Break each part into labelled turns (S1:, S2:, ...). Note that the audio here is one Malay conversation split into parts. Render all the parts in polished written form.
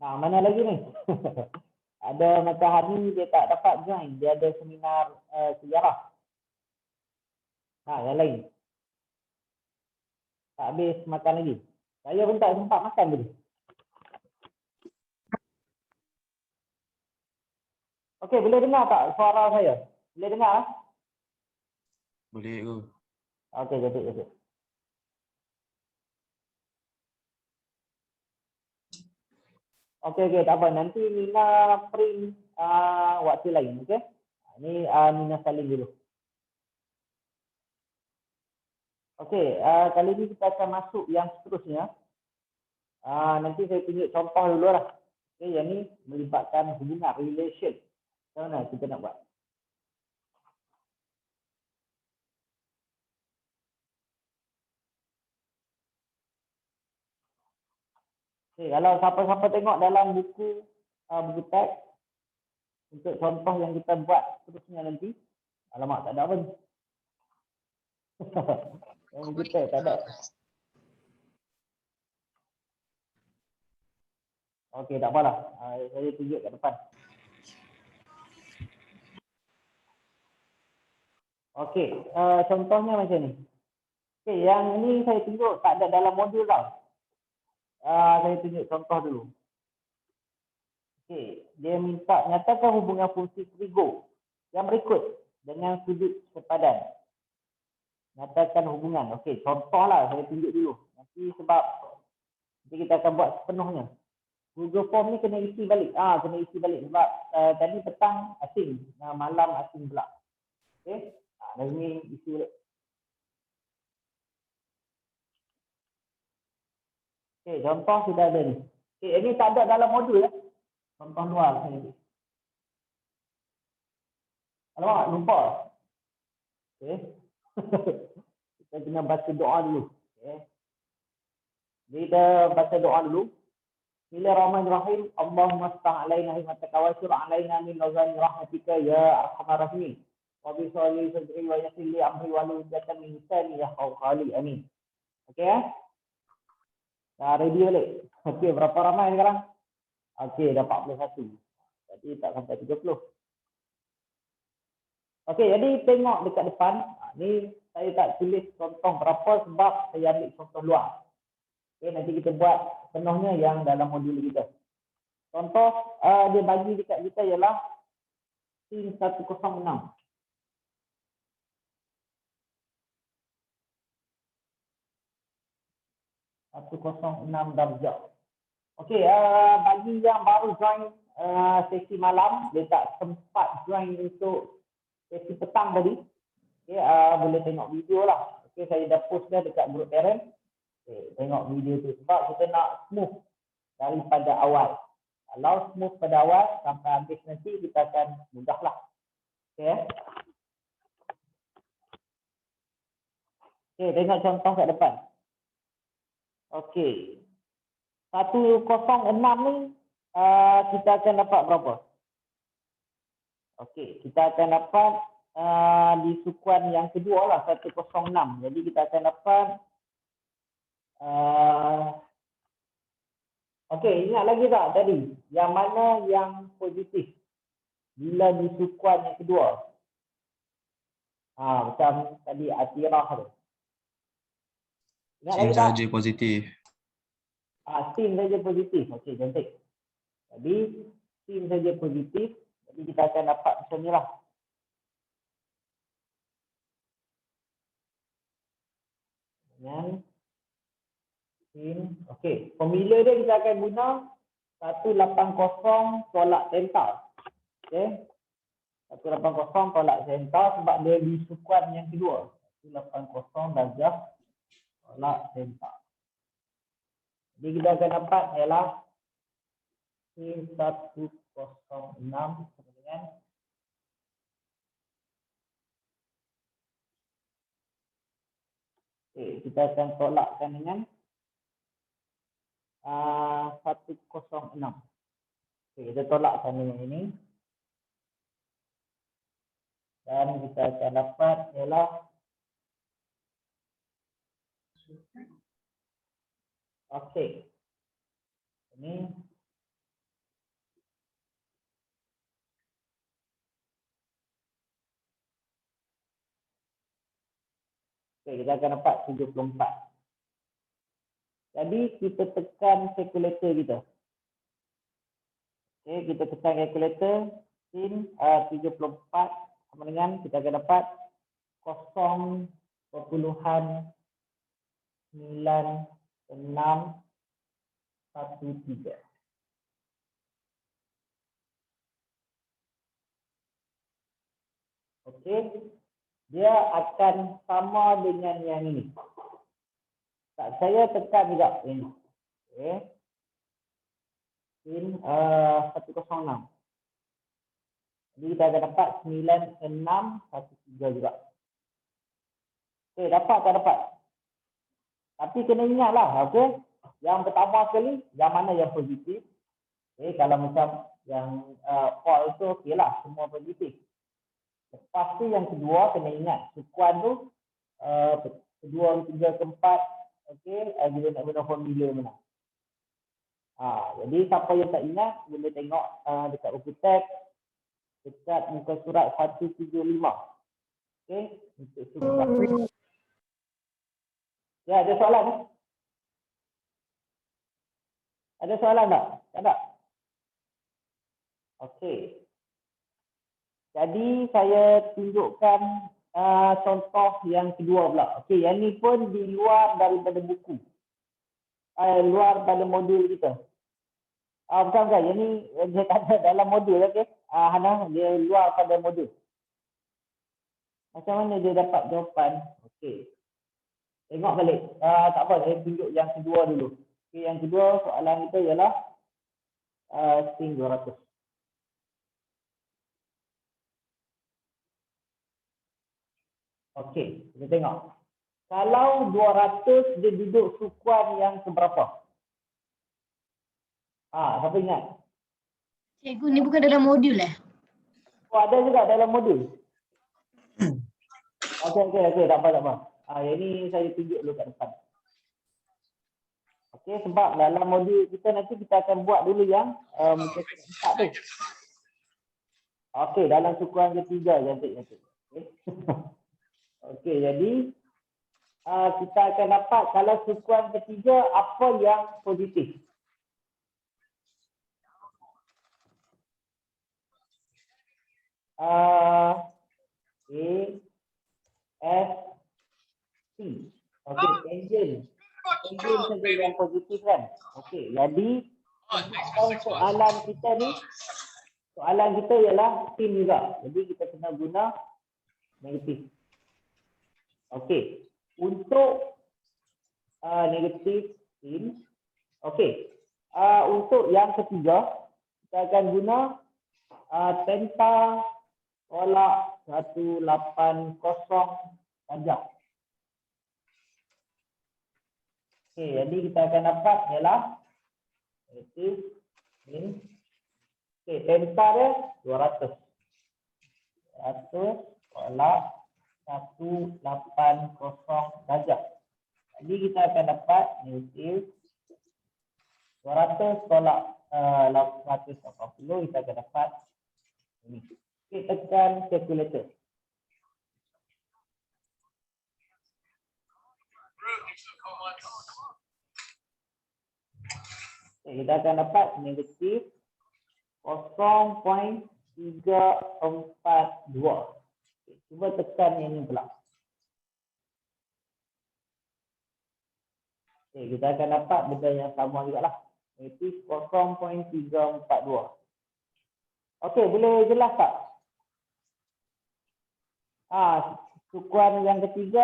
S1: Nah, mana lagi ni? Ada Matahari dia tak dapat join, dia ada seminar sejarah. Nah, yang lain. Tak habis makan lagi. Saya pun tak sempat makan tadi. Okey, boleh dengar tak suara saya? Boleh dengar?
S2: Boleh ke?
S1: Okey, jadi. Okey, tak apa. Nanti Nina print waktu lain, okey? Ini Nina salin dulu. Okey, kali ini kita akan masuk yang seterusnya. Nanti saya tunjuk contoh dulu lah. Okey, yang ni melibatkan hubungan, relation. Macam mana kita nak buat? Okey, kalau siapa-siapa tengok dalam buku teks untuk contoh yang kita buat seterusnya nanti. Alamak, tak ada apa ni. Yang buku teks tak ada. Okey, tak apalah. Saya tunjuk kat depan. Okey, contohnya macam ni. Okey, yang ni saya tunjuk tak ada dalam modul tau. Saya tunjuk contoh dulu. Okey, dia minta nyatakan hubungan fungsi trigo yang berikut dengan sudut sepadan. Nyatakan hubungan. Okey, contohlah saya tunjuk dulu. Nanti sebab nanti kita akan buat sepenuhnya. Google Form ni kena isi balik. Kena isi balik sebab tadi petang asing, malam asing pula. Okey. Dan ni isi balik. Okey, contoh sudah ada ni. Okey, ini tak ada dalam modul ya. Contoh luar saya ni. Alamak, lupa. Okey. Kita kena baca doa dulu. Okey. Kita baca doa dulu. Bismillahirrahmanirrahim. Allahumma aftah alaina hikmataka wa syur alaina min nazari rahmatika ya arhamar rahimin. Wa bi sholli sadri wa yassir li amri wa lu jatan min lisani yafqahu qawli. Amin. Okey ya? Dah ready balik. Okey, berapa ramai sekarang? Okey, dah 41. Jadi tak sampai 30. Okey, jadi tengok dekat depan. Ni saya tak tulis contoh berapa sebab saya ambil contoh luar. Okey, nanti kita buat penuhnya yang dalam modul kita. Contoh dia bagi dekat kita ialah sin 106. 106 darjah. Okey, bagi yang baru join sesi malam, dia tak sempat join untuk sesi petang tadi. Okey, boleh tengok video lah. Okey, saya dah post dah dekat grup parent. Okey, tengok video tu sebab kita nak smooth daripada awal. Kalau smooth pada awal sampai habis nanti kita akan mudahlah. Okey. Okey, tengok contoh kat depan. Okey. 106 ni kita akan dapat berapa? Okey, kita akan dapat di sukuan yang kedua lah 106. Jadi kita akan dapat okey, ingat lagi tak tadi? Yang mana yang positif? Bila di sukuan yang kedua. Macam tadi atirah tu. Ingat lagi tak?
S2: Saja positif.
S1: Sin saja positif. Okey, cantik. Jadi sin saja positif. Jadi kita akan dapat macam ni lah. Dengan sin. Okey, formula dia kita akan guna 180 tolak senta. Okey. 180 tolak senta sebab dia di sukuan yang kedua. 180 darjah tolak senta. Jadi kita akan dapat ialah sin 106 sama dengan kita akan tolakkan dengan 106. Kita tolakkan dengan ini. Dan kita akan dapat ialah Okey. Ini okey, kita akan dapat 74. Jadi kita tekan kalkulator kita. Okey, kita tekan kalkulator sin 34 sama dengan kita akan dapat 0.9613. Okey, dia akan sama dengan yang ini. Tak, saya tekan juga ini. Okey. Sin 106. Jadi kita akan dapat 9613 juga. Okey, dapat tak dapat? Tapi kena ingatlah, okey. Yang pertama sekali, yang mana yang positif. Okey, kalau macam yang false tu okeylah, semua positif. Lepas tu yang kedua kena ingat, sukuan tu kedua, ketiga, keempat, okey, kita nak guna formula mana. Jadi siapa yang tak ingat boleh tengok dekat buku teks dekat muka surat 175. Okey, untuk sukuan. Ya, ada soalan eh? Ada soalan tak? Tak ada? Okey. Jadi saya tunjukkan contoh yang kedua pula. Okey, yang ni pun di luar daripada buku. Luar pada modul kita. Bukan. Yang ni dia tak ada dalam modul, okey. Hana, dia luar pada modul. Macam mana dia dapat jawapan? Okey. Tengok balik. Tak apa, saya tunjuk yang kedua dulu. Okey, yang kedua soalan kita ialah sin 200. Okey, kita tengok. Kalau 200 dia duduk sukuan yang seberapa? Siapa ingat?
S3: Cikgu, ni bukan dalam modul
S1: Oh, ada juga dalam modul. Okey, tak apa. Yang ni saya tunjuk dulu kat depan. Okey, sebab dalam modul kita nanti kita akan buat dulu yang muka surat 4 tu. Okey, dalam sukuan ketiga cantik. Okey. Okey, jadi kita akan dapat kalau sukuan ketiga apa yang positif. A, S, C. Okey, tangent. Tangent saja yang positif kan. Okey, jadi soalan kita ialah sin juga. Jadi kita kena guna negatif. Okey, untuk negatif sin. Okey, untuk yang ketiga kita akan guna tenta tolak 180 darjah. Okey, jadi kita akan dapat ialah negatif sin. Okey, tenta dia 200. 100 tolak 180 darjah. Jadi kita akan dapat negatif 200 tolak 180, kita akan dapat ini. Okey, tekan kalkulator. Okay, kita akan dapat negatif 0.342. Okay, cuba tekan yang ini pula. Okay, kita akan dapat benda yang sama juga lah. Negatif 0.342. Okey, boleh jelas tak? Sukuan yang ketiga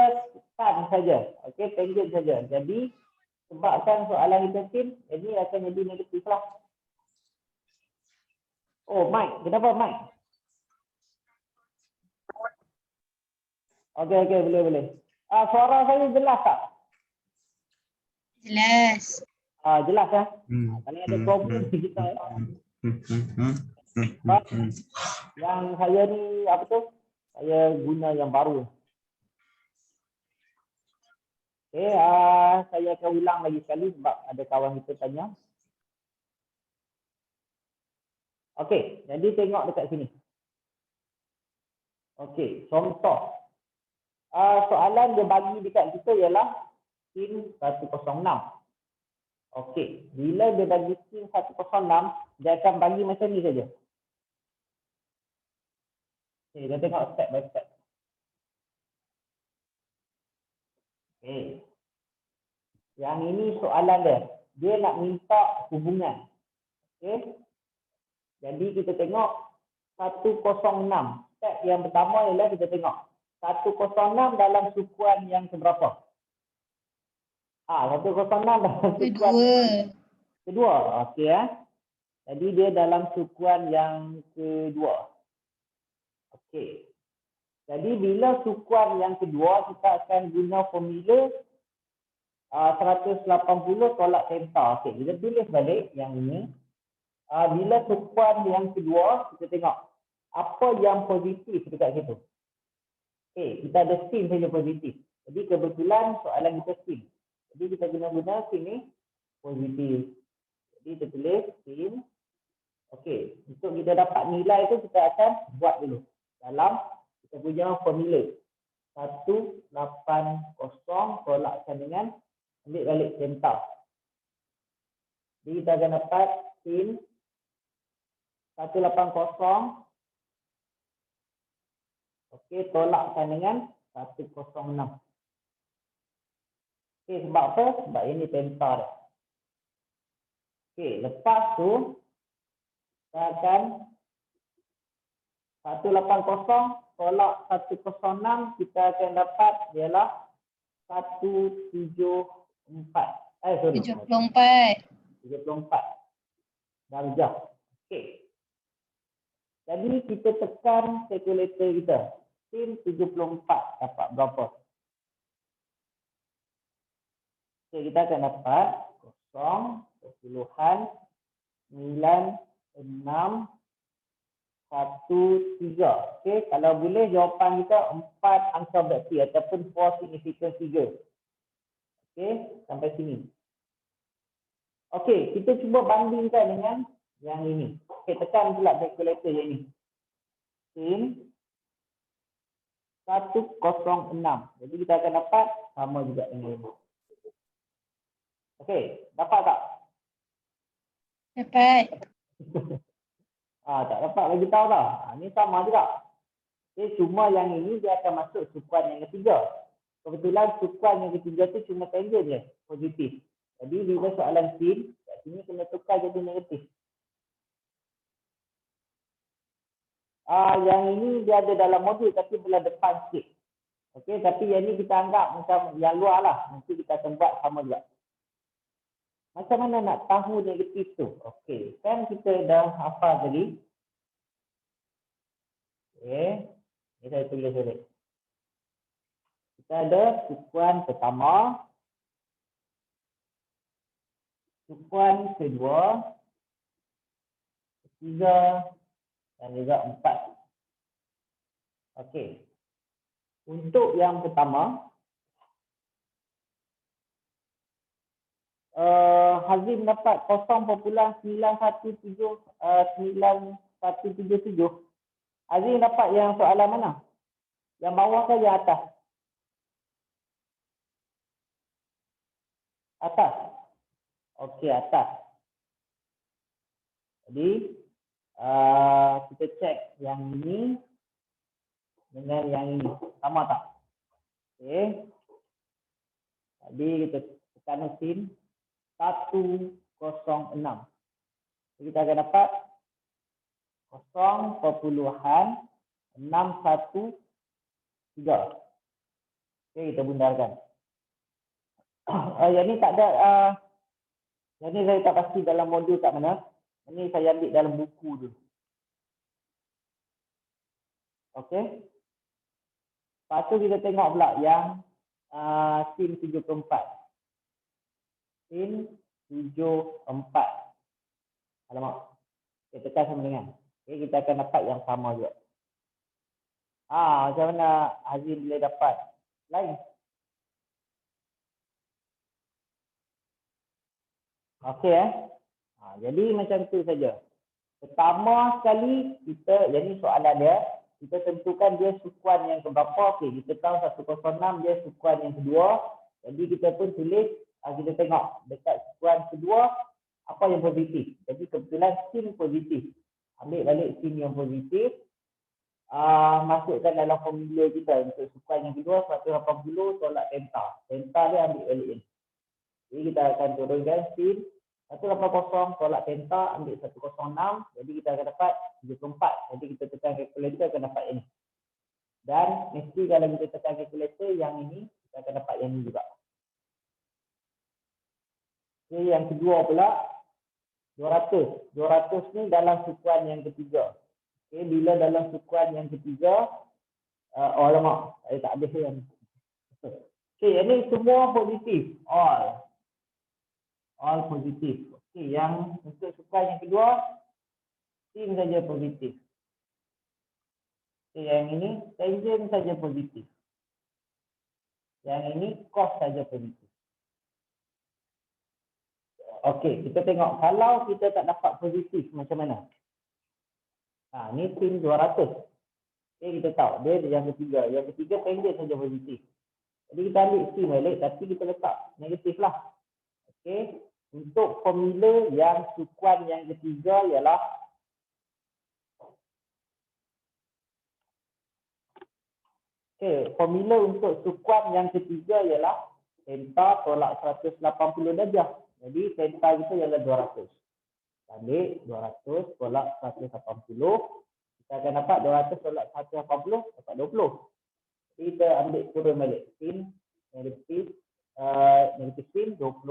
S1: tan saja. Okey, tangent saja. Jadi sebabkan soalan kita sin, ini akan jadi negatif lah. Oh, Mike. Kenapa Mike? Okey, boleh. Suara saya jelas tak?
S3: Jelas.
S1: Jelas kan? Kalau ada problem kita yang saya ni apa tu? Saya guna yang baru. Okey, saya akan ulang lagi sekali sebab ada kawan kita tanya. Okey, jadi tengok dekat sini. Okey, contoh. Soalan dia bagi dekat kita ialah sin 106. Okey, bila dia bagi sin 106, dia akan bagi macam ni saja. Okey, kita tengok step by step. Okey. Yang ini soalan dia. Dia nak minta hubungan. Okey. Jadi kita tengok 106. Step yang pertama ialah kita tengok 106 dalam sukuan yang keberapa? 106 dalam sukuan kedua. Okey ya. Jadi dia dalam sukuan yang kedua. Okey. Jadi bila sukuan yang kedua kita akan guna formula 180 tolak theta. Okey, kita tulis balik yang ini. Bila sukuan yang kedua, kita tengok apa yang positif dekat situ. Okey, kita ada sin saja positif. Jadi kebetulan soalan kita sin. Jadi kita guna sin ni positif. Jadi kita tulis sin. Okey, untuk kita dapat nilai tu kita akan buat dulu dalam kita punya formula 180 tolakkan dengan ambil balik theta. Jadi kita akan dapat sin 180. Okey, tolakkan dengan 106. Okey, sebab apa? Sebab ini theta dia. Okey, lepas tu kita akan 180 tolak 106, kita akan dapat ialah 174.
S3: 74.
S1: 74 darjah. Okey. Jadi kita tekan kalkulator kita. Sin 74 dapat berapa? Okey, kita akan dapat 0.9613. Okey, kalau boleh jawapan kita 4 angka berarti ataupun 4 significant figure. Okey, sampai sini. Okey, kita cuba bandingkan dengan yang ini. Okey, tekan pula kalkulator yang ini. Sin 106. Jadi kita akan dapat sama juga dengan ini. Okey, dapat tak?
S3: Dapat.
S1: Tak dapat bagi tahu tak? Ini sama juga. Okay, cuma yang ini dia akan masuk sukuan yang ketiga. Kebetulan sukuan yang ketiga tu cuma tangent je, positif. Jadi bila soalan sin, kat sini kena tukar jadi negatif. Yang ini dia ada dalam modul tapi belah depan sikit. Okey, tapi yang ini kita anggap macam yang luar lah. Nanti kita akan buat sama juga. Macam mana nak tahu negatif tu? Okey, kan kita dah hafal tadi. Okey, ini saya tulis balik. Kita ada sukuan pertama, sukuan kedua, ketiga, dan juga 4. Okey. Untuk yang pertama, Hazim dapat 0.9177. Hazim dapat yang soalan mana? Yang bawah ke yang atas? Atas. Okey, atas. Jadi kita cek yang ini dengan yang ini sama tak? Okey. Jadi kita tekan sin 106. Jadi kita akan dapat 0.613. Okey, kita bundarkan. Yang ni tak ada, yang ni saya tak pasti dalam modul kat mana. Ini saya ambil dalam buku dulu. Okey. Lepas tu kita tengok pula yang sin 74. Sin 74. Alamak. Kita tekan sama dengan. Okey, kita akan dapat yang sama juga. Macam mana Hazim boleh dapat? Lain. Okey jadi macam tu saja. Pertama sekali kita, jadi soalan dia, kita tentukan dia sukuan yang keberapa. Okey, kita tahu 106 dia sukuan yang kedua. Jadi kita pun tulis, kita tengok dekat sukuan kedua apa yang positif. Jadi kebetulan sin positif. Ambil balik sin yang positif. Masukkan dalam formula kita untuk sukuan yang kedua 180 tolak delta. Delta dia ambil balik ni. Jadi kita akan turunkan sin 180 tolak delta ambil 106. Jadi kita akan dapat 74. Jadi kita tekan kalkulator akan dapat ini. Dan mesti kalau kita tekan kalkulator yang ini, kita akan dapat yang ini juga. Okey, yang kedua pula 200. 200 ni dalam sukuan yang ketiga. Okey, bila dalam sukuan yang ketiga, alamak, saya tak habis yang. Okey, ini semua positif. All positif. Okey, yang untuk sukuan yang kedua, sin saja positif. Okey, yang ini tangent saja positif. Yang ini cos saja positif. Okey, kita tengok kalau kita tak dapat positif macam mana? Ni sin 200. Okey, kita tahu dia yang ketiga. Yang ketiga tangent saja positif. Jadi kita ambil sin balik tapi kita letak negatif lah. Okey, untuk formula yang sukuan yang ketiga ialah formula untuk sukuan yang ketiga ialah delta tolak 180 darjah. Jadi delta kita ialah 200. Ambil 200 tolak 180. Kita akan dapat 200 tolak 180 dapat 20. Jadi kita ambil turun balik sin negatif sin 20.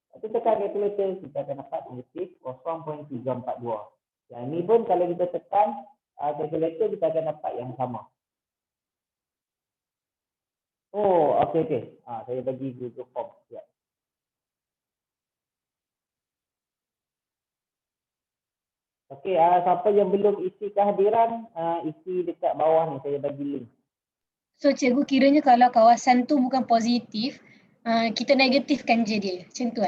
S1: Lepas tu tekan kalkulator, kita akan dapat negatif 0.342. Yang ni pun kalau kita tekan kalkulator, kita akan dapat yang sama. Okey. Saya bagi Google Form. Ya. Okey, siapa yang belum isi kehadiran, isi dekat bawah ni, saya bagi link.
S3: So cikgu kiranya kalau kawasan tu bukan positif, kita negatifkan je dia. Macam tu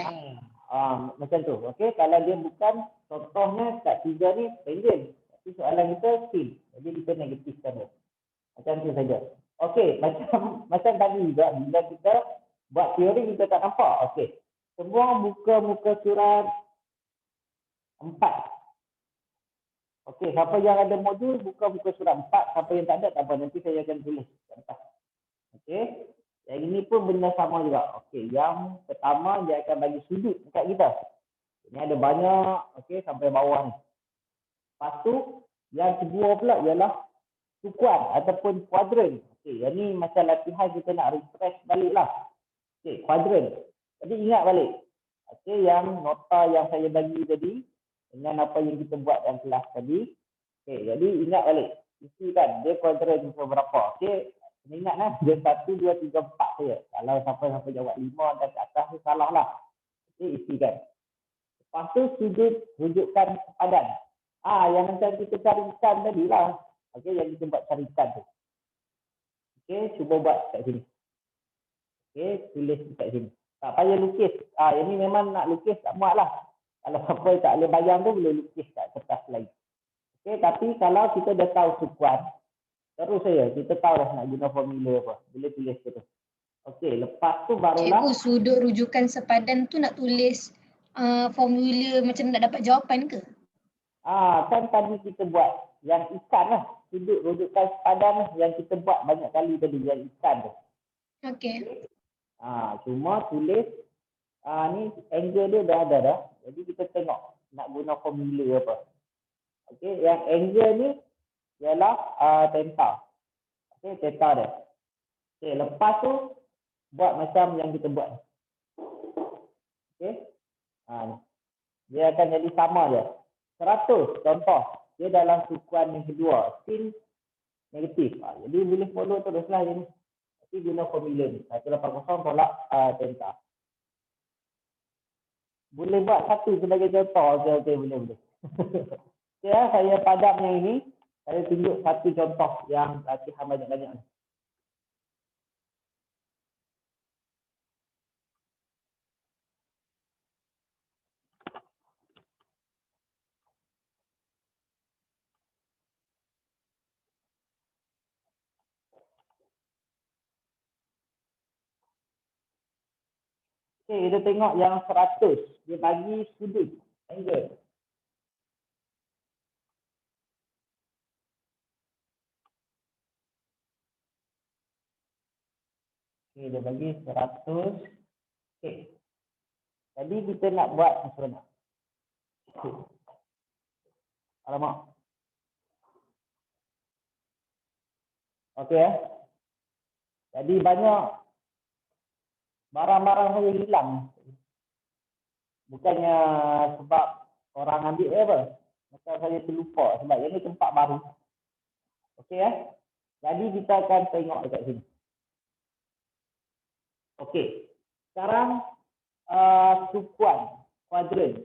S1: Macam tu. Okey, kalau dia bukan, contohnya kat 3 ni tangent. Tapi soalan kita sin. Jadi kita negatifkan dia. Macam tu saja. Okey, macam tadi juga bila kita buat teori kita tak nampak. Okey. Semua muka surat 4. Okey, siapa yang ada modul buka muka surat 4, siapa yang tak ada tak apa, nanti saya akan tulis kat atas. Okey. Yang ini pun benda sama juga. Okey, yang pertama dia akan bagi sudut dekat kita. Ini ada banyak, okey, sampai bawah ni. Lepas tu yang kedua pula ialah sukuan ataupun kuadran. Okey, yang ni macam latihan kita nak refresh balik lah. Okey, kuadran. Jadi ingat balik. Okey, yang nota yang saya bagi tadi dengan apa yang kita buat dalam kelas tadi. Okey, jadi ingat balik. Isi kan dia kuadran berapa. Okey, ingat dia 1, 2, 3, 4 saja. Kalau siapa jawab 5 dan ke atas tu salah lah. Okey, isikan. Lepas tu sudut rujukan sepadan. Yang macam kita carikan tadi lah. Okey, yang kita buat carikan tu. Okey, cuba buat kat sini. Okey, tulis kat sini. Tak payah lukis. Yang ni memang nak lukis tak muat lah. Kalau siapa tak boleh bayang tu boleh lukis kat kertas lain. Okey, tapi kalau kita dah tahu sukuan, terus saja kita tahu dah nak guna formula apa. Boleh tulis tu. Okey, lepas tu barulah.
S3: Cikgu, sudut rujukan sepadan tu nak tulis formula macam nak dapat jawapan ke?
S1: Kan tadi kita buat yang ikan lah. Sudut rujukan sepadan yang kita buat banyak kali tadi, yang ikan tu.
S3: Okey.
S1: Cuma tulis ni angle dia dah ada dah. Jadi kita tengok nak guna formula apa. Okey, yang angle ni ialah theta. Okey, theta dia. Okey, lepas tu buat macam yang kita buat. Okey. Dia akan jadi sama dia. 100 contoh. Dia dalam sukuan yang kedua, sin negatif. Jadi boleh follow teruslah ini. Tapi guna formula ni. 180 tolak theta. Boleh buat satu sebagai contoh. Okey, boleh. Okay, saya padam yang ini. Saya tunjuk satu contoh yang latihan banyak-banyak ni. Okey, kita tengok yang 100. Dia bagi sudut. Angle. Okey, dia bagi 100. Okey. Jadi kita nak buat macam mana? Okey. Alamak. Okey. Jadi banyak barang-barang saya hilang. Bukannya sebab orang ambil apa. Macam saya terlupa sebab ini tempat baru. Okey . Jadi kita akan tengok dekat sini. Okey. Sekarang sukuan, kuadran.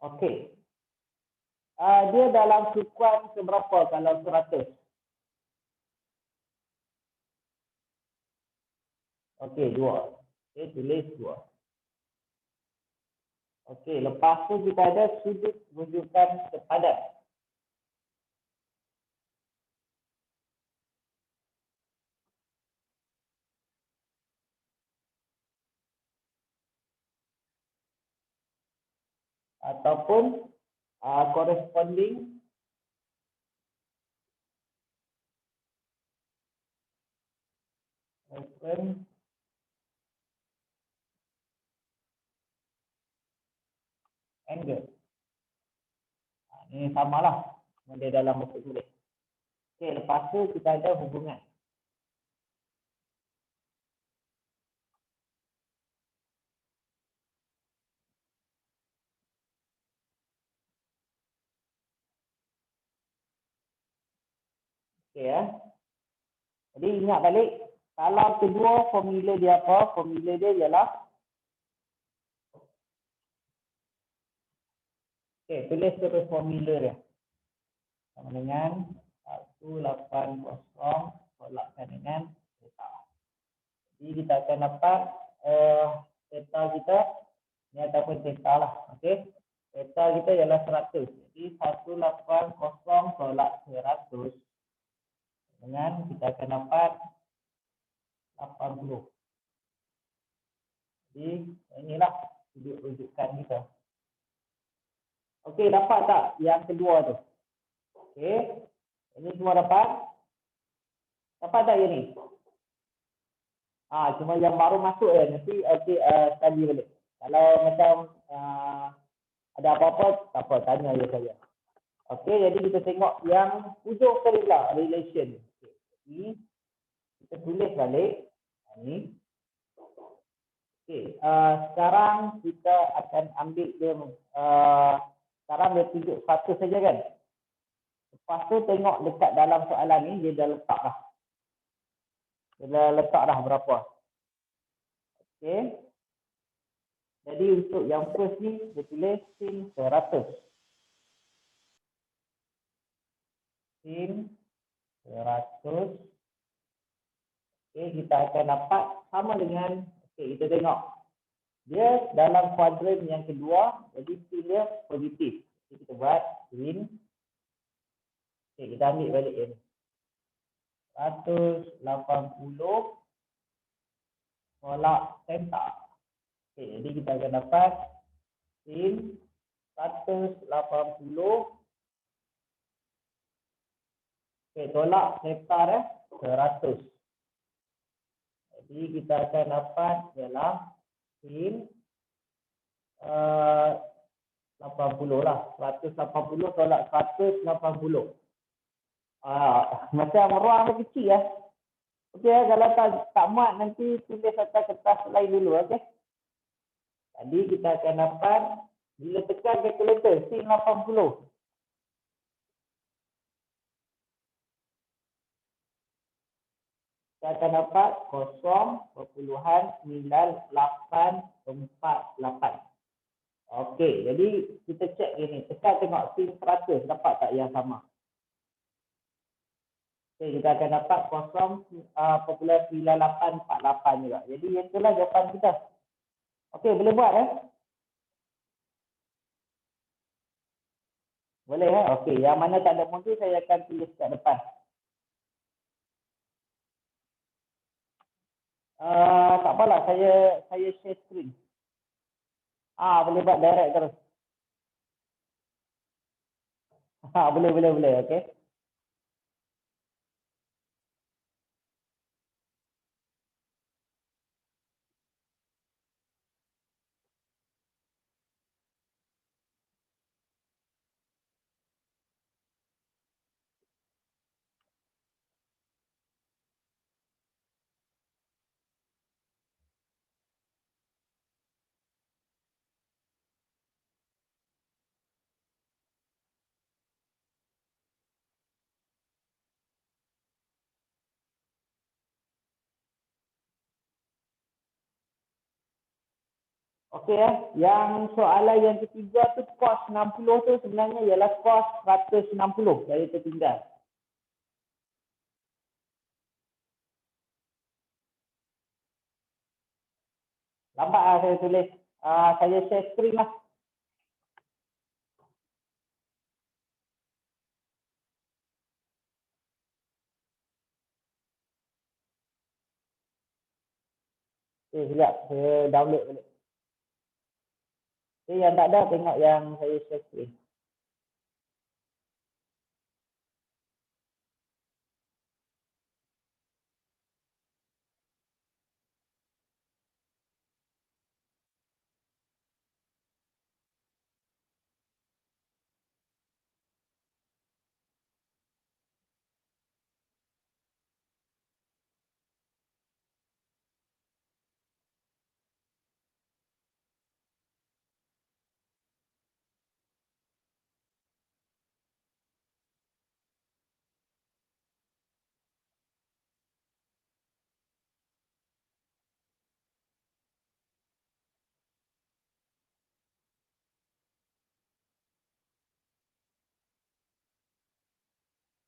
S1: Okey. Dia dalam sukuan seberapa kalau 100? Okey, 2. Okey, tulis 2. Okey, lepas tu kita ada sudut rujukan sepadan. Ataupun corresponding reference angle. Ini samalah model dalam bentuk tulis. Okey, lepas tu kita ada hubungan. Okey . Jadi ingat balik, kalau kedua formula dia apa? Formula dia ialah okey, tulis terus formula dia. Sama dengan 180 tolakkan dengan theta. Jadi kita akan dapat theta kita ni ataupun theta lah. Okey. Theta kita ialah 100. Jadi 180 tolak 100 dengan kita akan dapat 80. Jadi inilah sudut rujukan kita. Okey, dapat tak yang kedua tu? Okey. Ini semua dapat? Dapat tak yang ni? Cuma yang baru masuk nanti okey tadi balik. Kalau macam ada apa-apa, tak apa, tanya je saya. Okey, jadi kita tengok yang hujung sekali pula, relation. Ini kita tulis balik. Ini. Okey, sekarang kita akan ambil dia sekarang dia tunjuk satu saja kan. Lepas tu tengok dekat dalam soalan ni dia dah letak dah. Dia dah letak dah berapa. Okey. Jadi untuk yang first ni dia tulis sin 100. Sin 100. Okey, kita akan dapat sama dengan, okey, kita tengok. Dia dalam kuadran yang kedua, jadi sin dia positif. Jadi kita buat sin. Okey, kita ambil balik ini. 180 tolak theta. Okey, jadi kita akan dapat sin 180. Okey, tolak theta dia 100. Jadi kita akan dapat ialah sin 80 lah. 180 tolak 180. Macam ruang dia kecil ya. Okey, kalau tak muat nanti tulis atas kertas lain dulu, okey. Jadi kita akan dapat bila tekan kalkulator sin 80. Kita akan dapat 0.9848. Okey, jadi kita cek ini. Tekan tengok sin 100 dapat tak yang sama? Okey, kita akan dapat 0.9848 juga. Jadi itulah jawapan kita. Okey, boleh buat Boleh Okey, yang mana tak ada modul saya akan tulis kat depan. Tak apalah, saya share screen. Boleh buat direct terus. Boleh. Okey. Okey yang soalan yang ketiga tu kos 60 tu sebenarnya ialah kos 160 dari tertinggal. Lambat saya tulis. Saya share screen lah. Sekejap, saya download balik. Yang tak ada tengok yang saya share screen.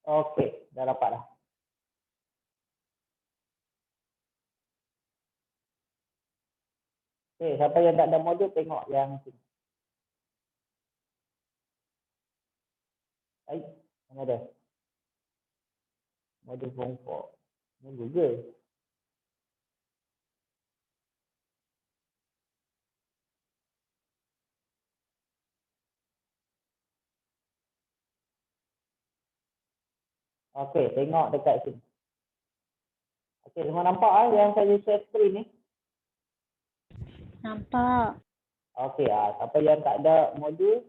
S1: Okey, dah dapat dah. Okey, siapa yang tak ada modul tengok yang sini. Baik, mana ada? Modul form 4. Ini Google. Okey, tengok dekat sini. Okey, semua nampak yang saya share screen ni?
S4: Nampak.
S1: Okey, siapa yang tak ada modul,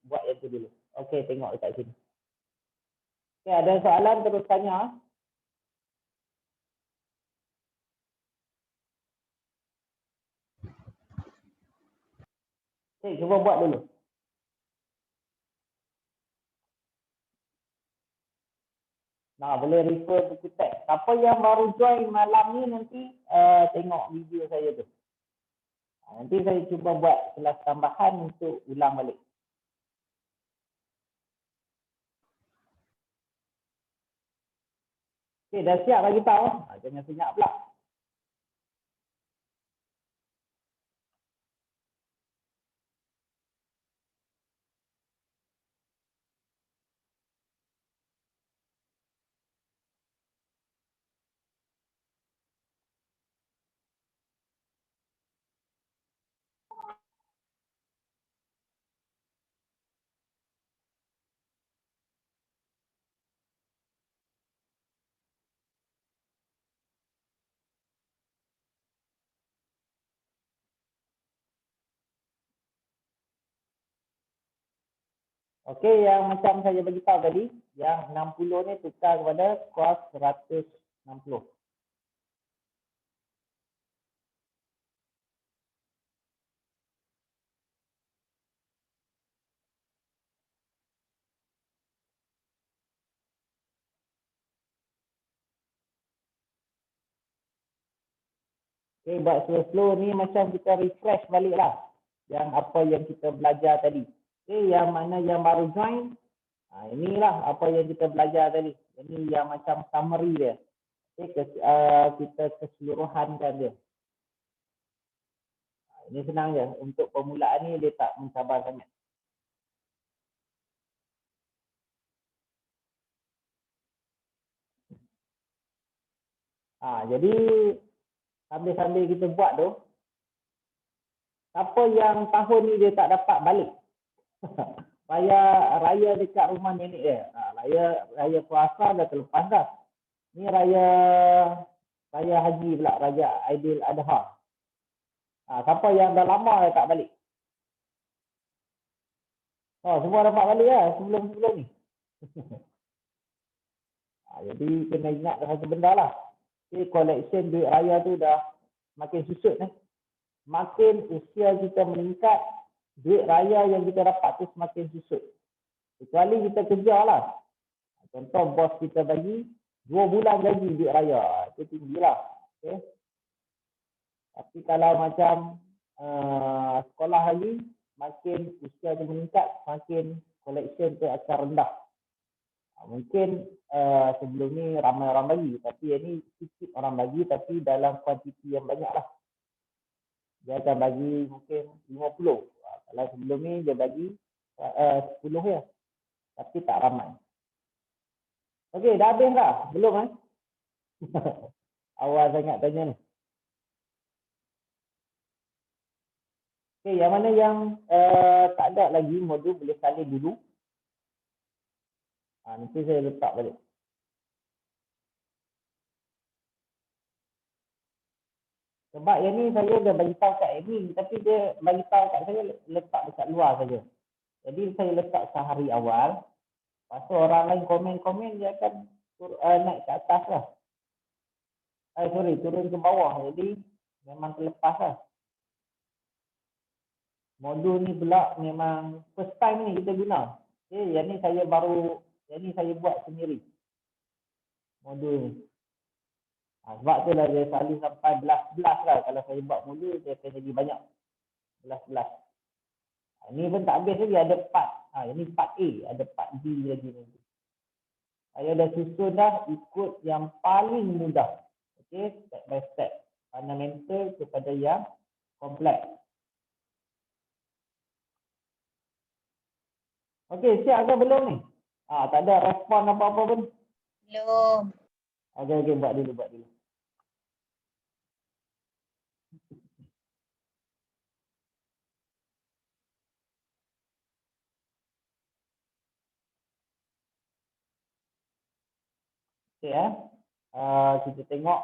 S1: buat yang tu dulu. Okey, tengok dekat sini. Okey, ada soalan terus tanya. Okey, cuba buat dulu. Nah, boleh refer buku teks. Siapa yang baru join malam ni nanti tengok video saya tu. Nanti saya cuba buat kelas tambahan untuk ulang balik. Okey, dah siap bagi tahu. Jangan senyap pula. Okey, yang macam saya beritahu tadi, yang 60 ni tukar kepada kos 160. Okey, buat slow-slow ni macam kita refresh balik lah. Yang apa yang kita belajar tadi. Okey, yang mana yang baru join, inilah apa yang kita belajar tadi. Ini yang macam summary dia. Okay, kita keseluruhankan dia. Ini senang je. Untuk permulaan ni dia tak mencabar sangat. Jadi sambil-sambil kita buat tu, siapa yang tahun ni dia tak dapat balik? Raya dekat rumah nenek dia. Raya puasa dah terlepas dah. Ni raya haji pula, raya Aidil Adha. Siapa yang dah lama dah tak balik? Semua dapat balik lah sebelum-sebelum ni. Jadi kena ingat satu benda lah. Collection duit raya tu dah makin susut. Makin usia kita meningkat, duit raya yang kita dapat tu semakin susut. Kecuali kita kerja lah. Contoh bos kita bagi 2 bulan gaji duit raya. Itu tinggi lah. Okay. Tapi kalau macam sekolah lagi, makin usia tu meningkat, makin collection tu akan rendah. Mungkin sebelum ni ramai orang bagi, tapi ini sikit orang bagi, tapi dalam kuantiti yang banyak lah. Dia akan bagi mungkin 50. Kalau sebelum ni dia bagi 10 ya, tapi tak ramai. Okey, dah habis dah? Belum Awal sangat tanya ni. Okey, yang mana yang tak ada lagi modul boleh salin dulu. Nanti saya letak balik. Sebab yang ni saya dah bagi tahu kat admin, tapi dia bagi tahu kat saya letak dekat luar saja. Jadi saya letak sehari awal. Lepas tu orang lain komen-komen, dia akan naik ke atas lah. Turun ke bawah. Jadi memang terlepas lah. Modul ni pula memang first time ni kita guna. Okay, yang ni saya buat sendiri. Modul ni. Sebab tu lah dia selalu sampai belas-belas lah. Kalau saya buat modul, dia akan jadi banyak. Belas-belas. Ini pun tak habis lagi, ada part. Ini part A, ada part B lagi nanti. Saya dah susun dah ikut yang paling mudah. Okay, step by step. Fundamental kepada yang kompleks. Okey, siap ke belum ni? Tak ada respon apa-apa pun?
S3: Belum.
S1: Okey, buat dulu. Okey kita tengok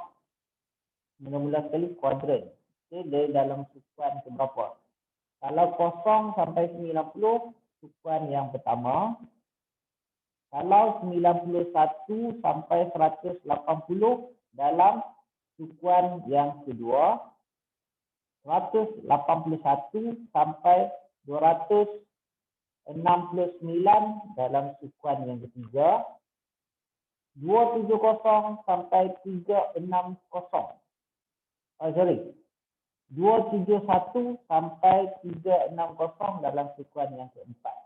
S1: mula-mula sekali kuadran. Okey, dia dalam sukuan keberapa? Kalau 0 sampai 90, sukuan yang pertama. Kalau 91 sampai 180 dalam sukuan yang kedua. 181 sampai 269 dalam sukuan yang ketiga. 270 sampai 360. 271 sampai 360 dalam sukuan yang keempat.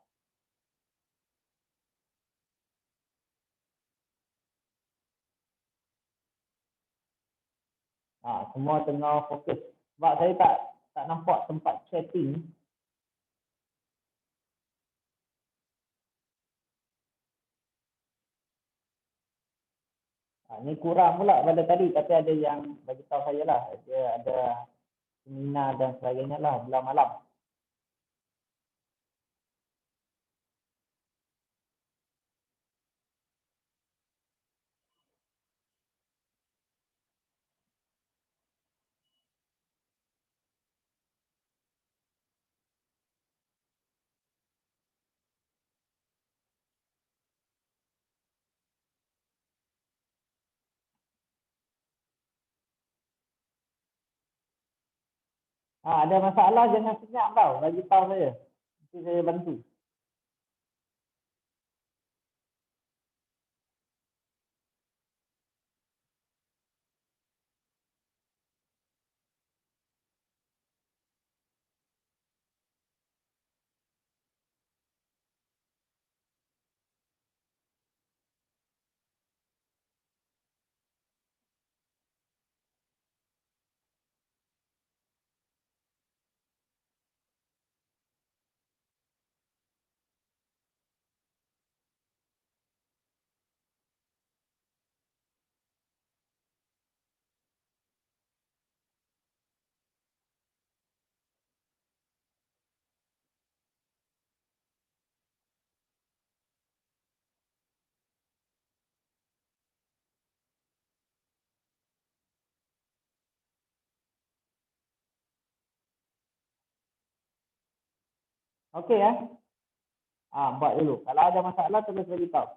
S1: Semua tengah fokus. Sebab saya tak nampak tempat chatting. Ni kurang pula pada tadi, tapi ada yang bagi tahu saya lah. Dia ada seminar dan sebagainya lah belah malam. Ada masalah jangan senyap tau, bagi tahu saya. Nanti saya bantu. Okey ya. Buat dulu. Kalau ada masalah terus beritahu.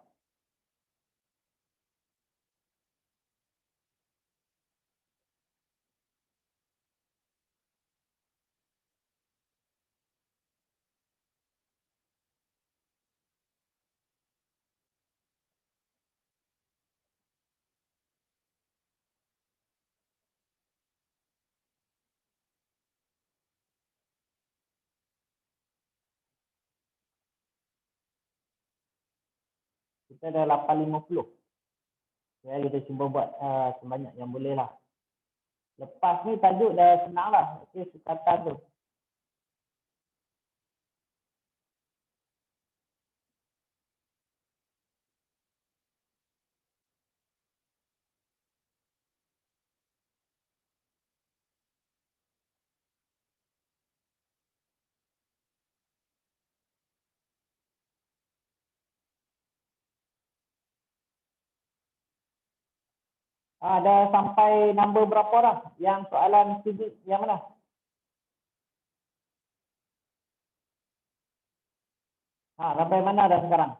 S1: Kita dah 8.50. Ya, kita cuba buat sebanyak yang boleh lah. Lepas ni tajuk dah senang lah. Okey, sekatan tu. Dah sampai nombor berapa dah? Yang soalan fizik yang mana? Sampai mana dah sekarang?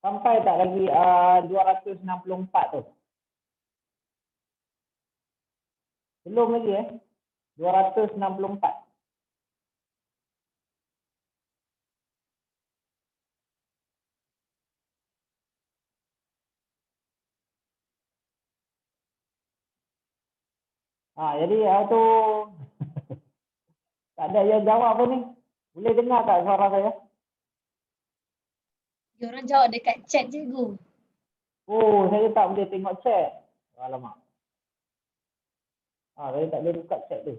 S1: Sampai tak lagi 264 tu? Belum lagi 264. Jadi tu tak ada yang jawab pun ni. Boleh dengar tak suara saya?
S3: Dia orang jawab dekat chat cikgu.
S1: Oh, saya tak boleh tengok chat. Alamak. Saya tak boleh buka chat tu.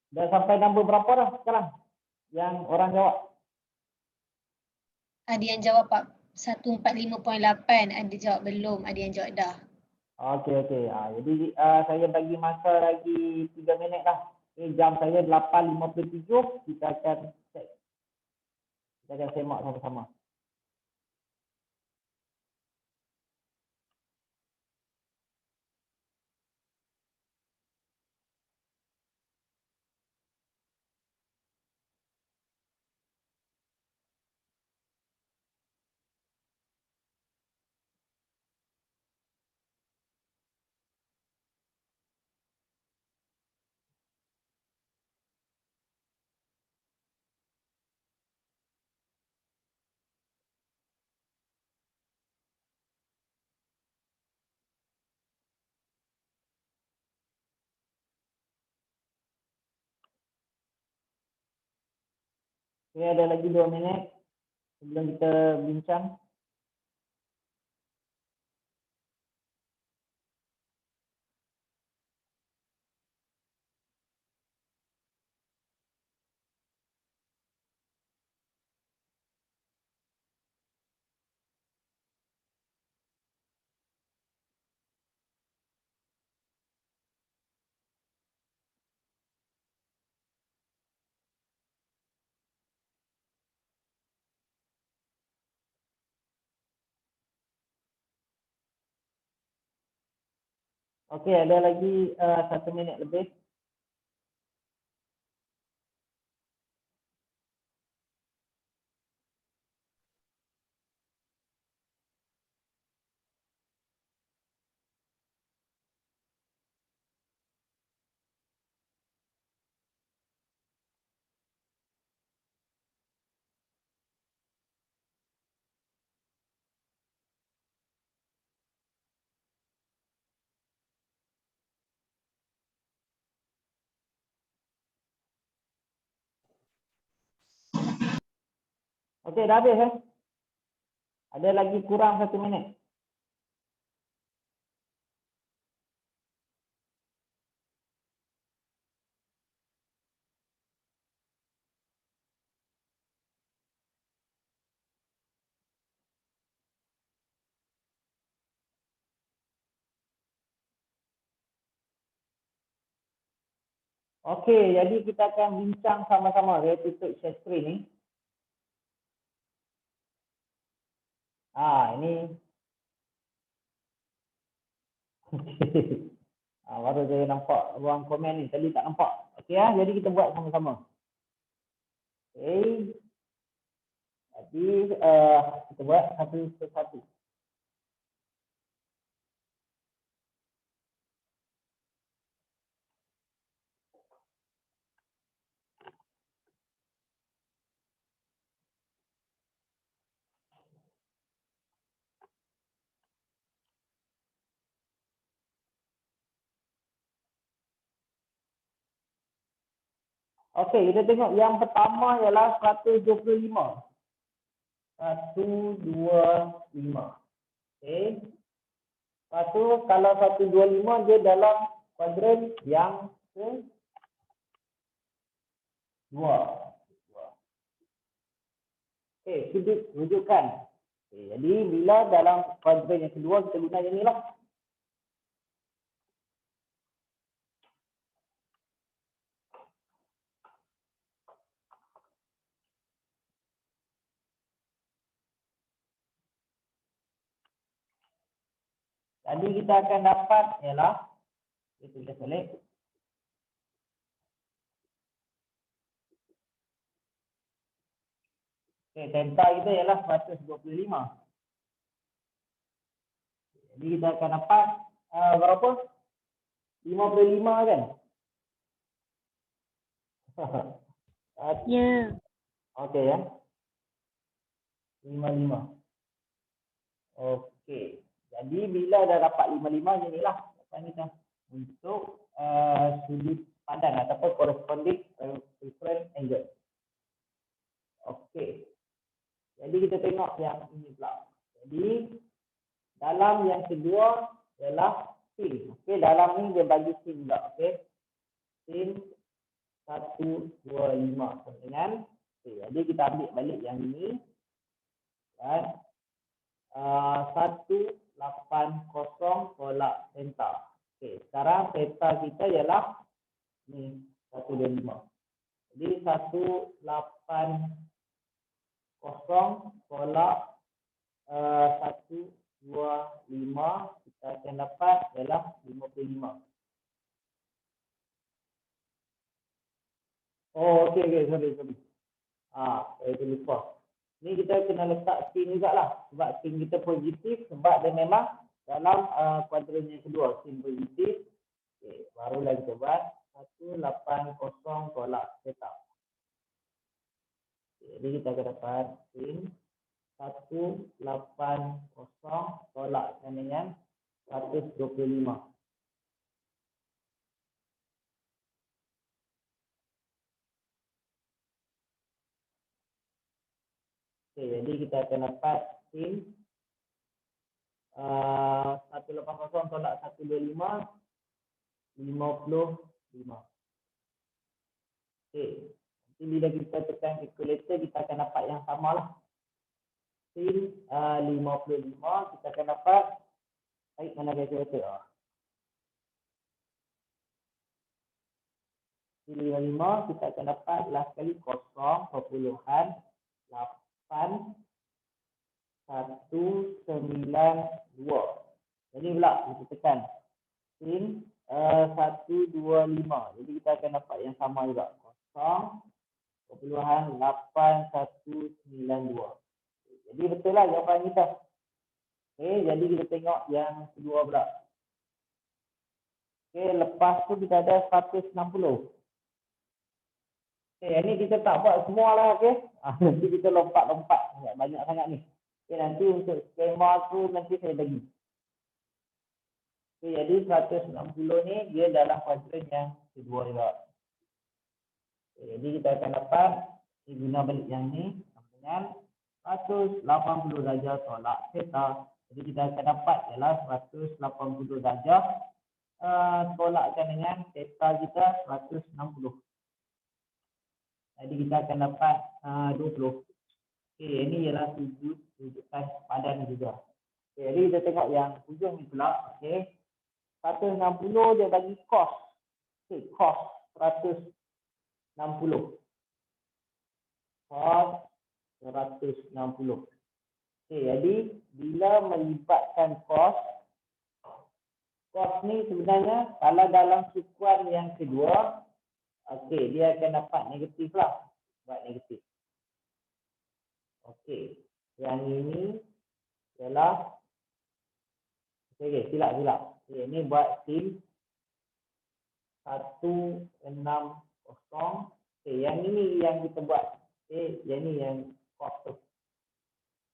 S1: Dah sampai nombor berapa dah sekarang? Yang orang jawab?
S3: Ada yang jawab 145.8, ada jawab belum, ada yang jawab dah.
S1: Okey. Jadi saya bagi masa lagi 3 minit lah. Jam saya 8.57. Kita akan check. Kita akan semak sama-sama. Okey, ada lagi 2 minit sebelum kita bincang. Okey, ada lagi 1 minit lebih. Okey, dah habis Ada lagi kurang 1 minit. Okey, jadi kita akan bincang sama-sama. Saya tutup share screen ni. Ini baru saya nampak ruang komen ni, tadi tak nampak. Okey jadi kita buat sama-sama. Okey. Jadi kita buat satu persatu. Okey, kita tengok yang pertama ialah 125. 125. Okey. Lepas tu kalau 125 dia dalam kuadran yang kedua. Okey, sudut rujukan. Okey, jadi bila dalam kuadran yang kedua kita guna yang inilah. Jadi kita akan dapat ialah itu kita tulis. Okey, delta kita ialah 125. Jadi kita akan dapat berapa? 55 kan?
S3: Ya.
S1: Okey ya. 55. Okey. Jadi bila dah dapat 55 je inilah kita untuk sudut pandang ataupun corresponding reference angle. Okey. Jadi kita tengok yang ini pula. Jadi dalam yang kedua ialah sin. Okey, dalam ni dia bagi sin juga, okey. Sin 125 dengan jadi kita ambil balik yang ini dan 180 tolak theta. Okey, sekarang theta kita ialah ni 125. Jadi 180 tolak 125 kita akan dapat ialah 55. Oh, okey, sorry. Saya lupa. Ni kita kena letak sin jugalah. Sebab sin kita positif, sebab dia memang dalam kuadran yang kedua, sin positif. Okey, barulah kita buat 180 tolak theta. Jadi kita akan dapat sin 180 tolak dengan 125. Okey, jadi kita akan dapat sin 180 tolak 125 55. Okey. Nanti bila kita tekan calculator kita akan dapat yang samalah. Sin 55 kita akan dapat mana calculator. Sin 55 kita akan dapat last kali 0.8 192. Jadi pula kita tekan sin 125. Jadi kita akan dapat yang sama juga 0.8192. Jadi betul lah jawapan kita. Okey, jadi kita tengok yang kedua pula. Okey, lepas tu kita ada 160. Okey, ini kita tak buat semua lah, okey. Nanti kita lompat-lompat banyak sangat ni. Okey, nanti untuk skema tu nanti saya bagi. Okey, jadi 160 ni dia dalam kuadran yang kedua juga. Okey, jadi kita akan dapat guna balik yang ni dengan 180 darjah tolak theta. Jadi kita akan dapat ialah 180 darjah tolakkan dengan theta kita 160. Jadi kita akan dapat 20. Okey, ini ialah rujukan padan juga. Okey, jadi kita tengok yang hujung ni pula. Okey, 160 dia bagi cos. Okey, cos 160. Cos 160. Okey, jadi bila melibatkan cos ni sebenarnya kalau dalam sukuan yang kedua, okey, dia akan dapat negatif lah. Buat negatif. Okey, yang ini ialah okey, silap. Okey, ini buat sin 160. Okey, yang ini yang kita buat. Okey, yang ini yang cos tu.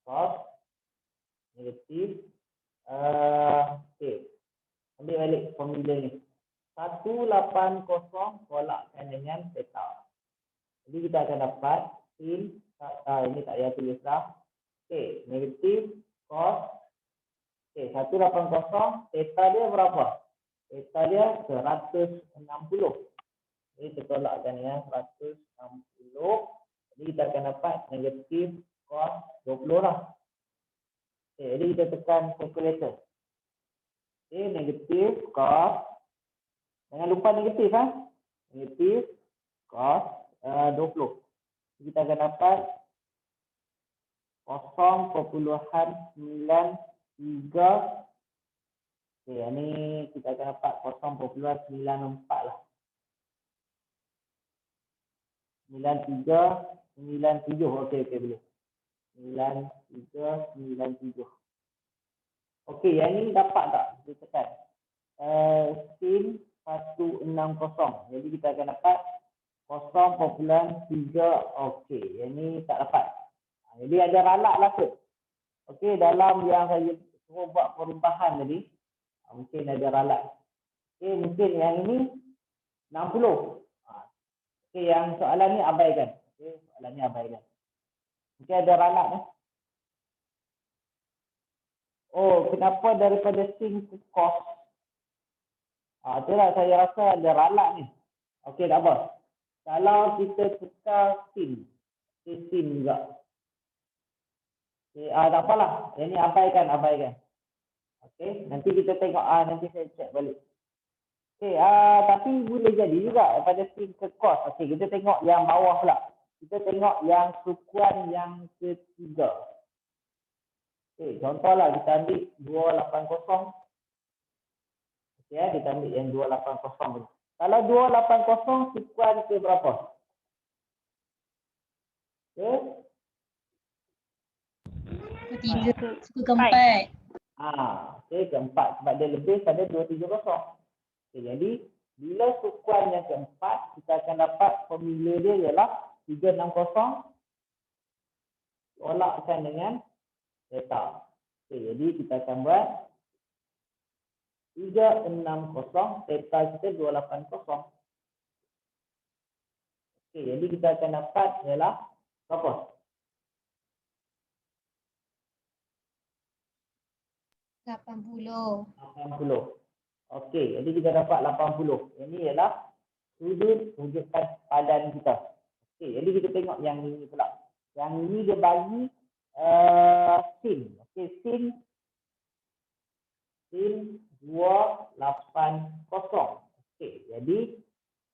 S1: Cos negatif. Okey, ambil balik formula ni. 180 tolakkan dengan theta. Jadi kita akan dapat sin, ini tak payah tulis dah. Okey, negatif cos. Okey, 180, theta dia berapa? Theta dia 160. Jadi kita tolakkan dengan 160. Jadi kita akan dapat negatif cos 20 lah. Okey, jadi kita tekan calculator. Okey, negatif cos. Jangan lupa negatif Negatif cos 20. Kita akan dapat 0.93. Okey, ini kita akan dapat 0.94 lah. 9397. Okey, boleh. 9397. Okey, yang ni dapat tak? Kita tekan. Sin 160. Jadi kita akan dapat 0.3. Okey, yang ni tak dapat. Jadi ada ralak lah tu. Okey, dalam yang saya suruh buat perubahan tadi, mungkin ada ralak. Okey, mungkin yang ini 60. Okey, yang soalan ni abaikan. Okey, soalan ni abaikan. Mungkin ada ralak ni. Oh, kenapa daripada sin ke cos? Itulah saya rasa ada ralak ni. Okey, tak apa. Kalau kita tukar sin, sin juga. Okay, tak apalah. Yang ni abaikan. Okey, nanti kita tengok, nanti saya cek balik. Okey, tapi boleh jadi juga daripada sin ke cos. Okey, kita tengok yang bawah pula. Kita tengok yang sukuan yang ketiga. Okey, contohlah kita ambil 280. Okey, kita ambil yang 280 dulu. Kalau 280 sukuan ke berapa? Okey.
S3: Ketiga, suku keempat.
S1: Okey, keempat sebab dia lebih pada 230. Okey, jadi bila sukuan yang keempat, kita akan dapat formula dia ialah 360 tolakkan dengan theta. Okey, jadi kita akan buat 360, theta kita 280. Okey, jadi kita akan dapat ialah berapa?
S3: 80.
S1: Okey, jadi kita dapat 80. Ini ialah sudut rujukan padan kita. Okey, jadi kita tengok yang ini pula. Yang ini dia bagi sin. Okey, sin 280. Okey, jadi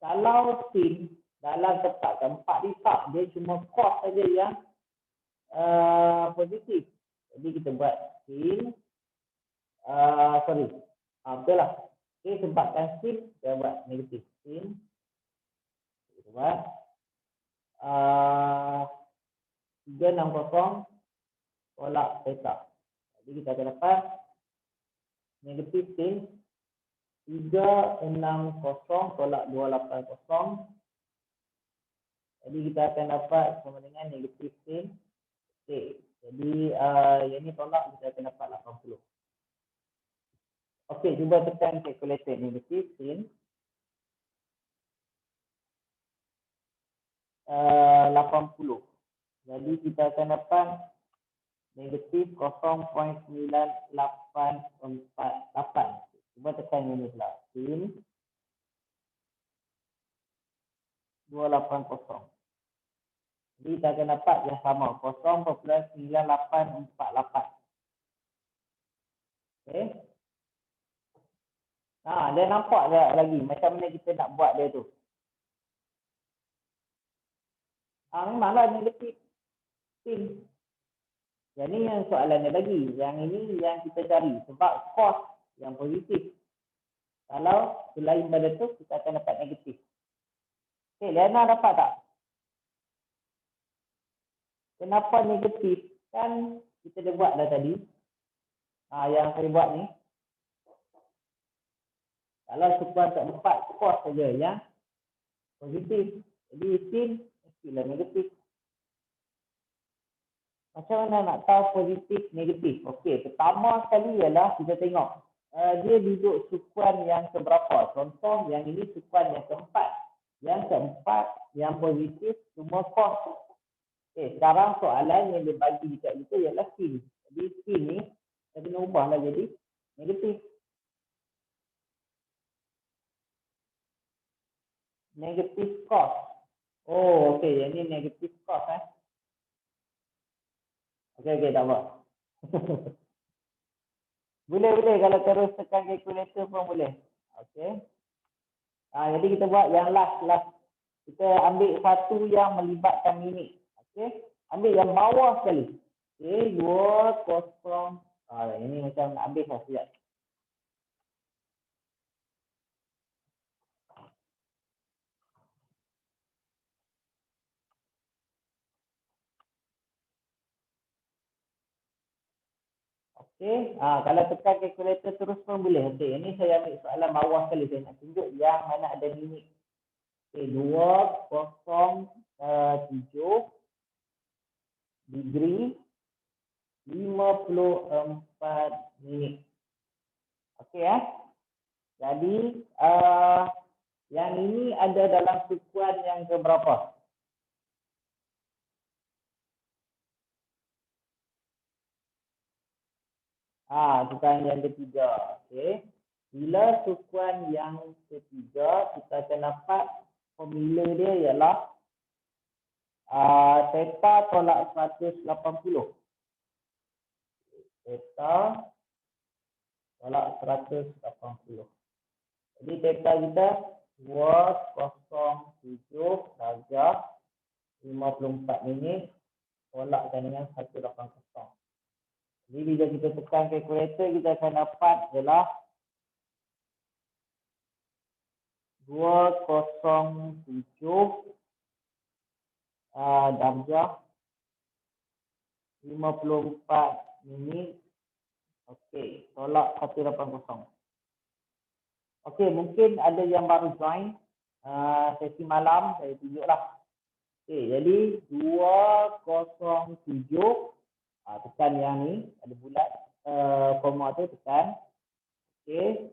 S1: kalau sin dalam tempat keempat ni tak, dia cuma cos saja yang positif. Jadi kita buat sin betul lah. Okey, sebabkan sin, kita buat negatif. Sin, kita buat 360 tolak theta. Jadi kita akan dapat negatif sin 360 tolak 280. Jadi kita akan dapat sama dengan negatif sin. Okey, jadi yang ni tolak, kita akan dapat 80. Okey, cuba tekan calculator negatif sin 80. Jadi kita akan dapat negatif 0.9848. Cuba tekan ini pula. Sin 280. Jadi kita akan dapat yang sama, 0.9848. Okey. Dia nampak tak lagi macam mana kita nak buat dia tu? Memanglah negatif sin. Yang ni yang soalannya bagi. Yang ini yang kita cari. Sebab cos yang positif. Kalau selain pada tu, kita akan dapat negatif. Okey, Liana dapat tak? Kenapa negatif? Kan kita dah buat dah tadi. Yang saya buat ni. Kalau sukuan keempat, cos saja yang positif. Jadi sin mestilah negatif. Macam mana nak tahu positif, negatif? Okey, pertama sekali ialah kita tengok dia duduk sukuan yang keberapa. Contoh yang ini sukuan yang keempat. Yang keempat, yang positif semua cos. Okey, sekarang soalan yang dia bagi dekat kita ialah sin. Jadi sin ni kita kena ubahlah jadi negatif. Negatif cos. Oh, okey, yang ni negatif cos Okey, tak apa. Boleh kalau terus tekan kalkulator pun boleh. Okey. Jadi kita buat yang last. Kita ambil satu yang melibatkan minit. Okey. Ambil yang bawah sekali. Okey, 20. Ini macam nak habis lah sekejap. Okey, kalau tekan kalkulator terus pun boleh. Okey, ini saya ambil soalan bawah sekali. Saya nak tunjuk yang mana ada minit. Okey, 207 degree 54 minit. Okey Jadi yang ini ada dalam sukuan yang keberapa? Sukuan yang ketiga. Okey. Bila sukuan yang ketiga, kita akan dapat formula dia ialah theta tolak 180. Theta tolak 180. Jadi theta kita 207 darjah 54 minit tolakkan dengan 180. Jadi bila kita tekan kalkulator, kita akan dapat ialah 207 darjah 54 minit. Okey, tolak 180. Okey, mungkin ada yang baru join sesi malam, saya tunjuklah. Okey, jadi 207 tekan yang ni, ada bulat koma tu tekan. Okey,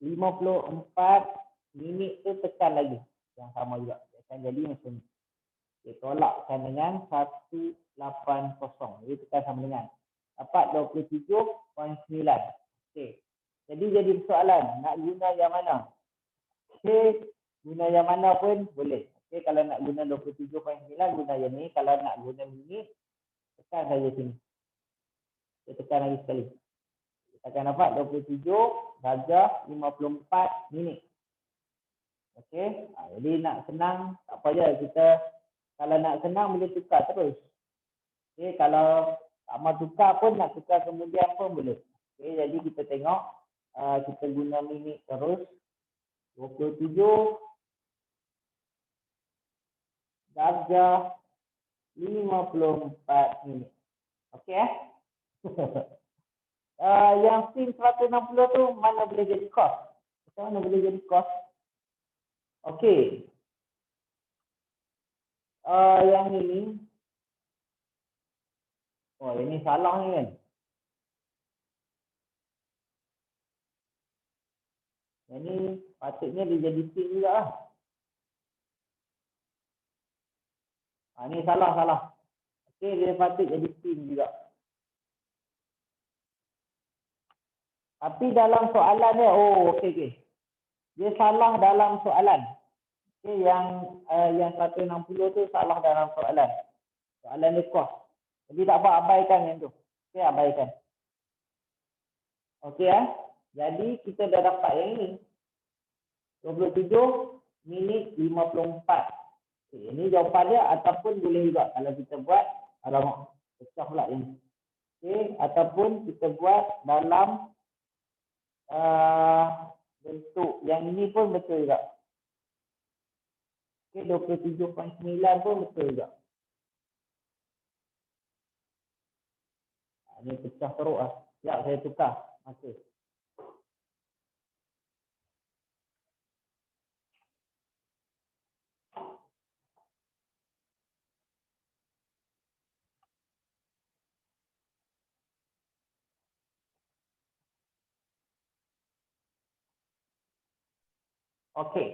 S1: 54 minit tu tekan lagi. Yang sama juga. Akan jadi macam ni. Okey, tolakkan dengan 180. Jadi tekan sama dengan. Dapat 27.9. Okey. Jadi soalan, nak guna yang mana? Okey, guna yang mana pun boleh. Okey, kalau nak guna 27.9, guna yang ni. Kalau nak guna minit, tekan saja sini. Kita tekan lagi sekali. Kita akan dapat 27 darjah 54 minit. Okey. Jadi nak senang, tak payah kita, kalau nak senang boleh tukar terus. Okey, kalau tak mau tukar pun, nak tukar kemudian pun boleh. Okey, jadi kita tengok, kita guna minit terus. 27 darjah 54 minit. Okey yang sin 160 tu mana boleh jadi cos? Macam mana boleh jadi cos? Okey. Yang ini. Oh, ini salah ni kan? Yang ni patutnya dia jadi sin juga lah. Ni salah. Okey, dia patut jadi sin juga. Tapi dalam soalan dia, okey. Dia salah dalam soalan. Okey, yang 160 tu salah dalam soalan. Soalan dia cos. Jadi tak apa, abaikan yang tu. Okey, abaikan. Okey Jadi kita dah dapat yang ini. 27 minit 54. Okey, ini jawapan dia ataupun boleh juga kalau kita buat alamak. pecah pula ini. Okey, ataupun kita buat dalam bentuk yang ini pun betul juga. Okey, 27.9 pun betul juga. Ini pecah teruk ah. Sekejap saya tukar masa. Okey.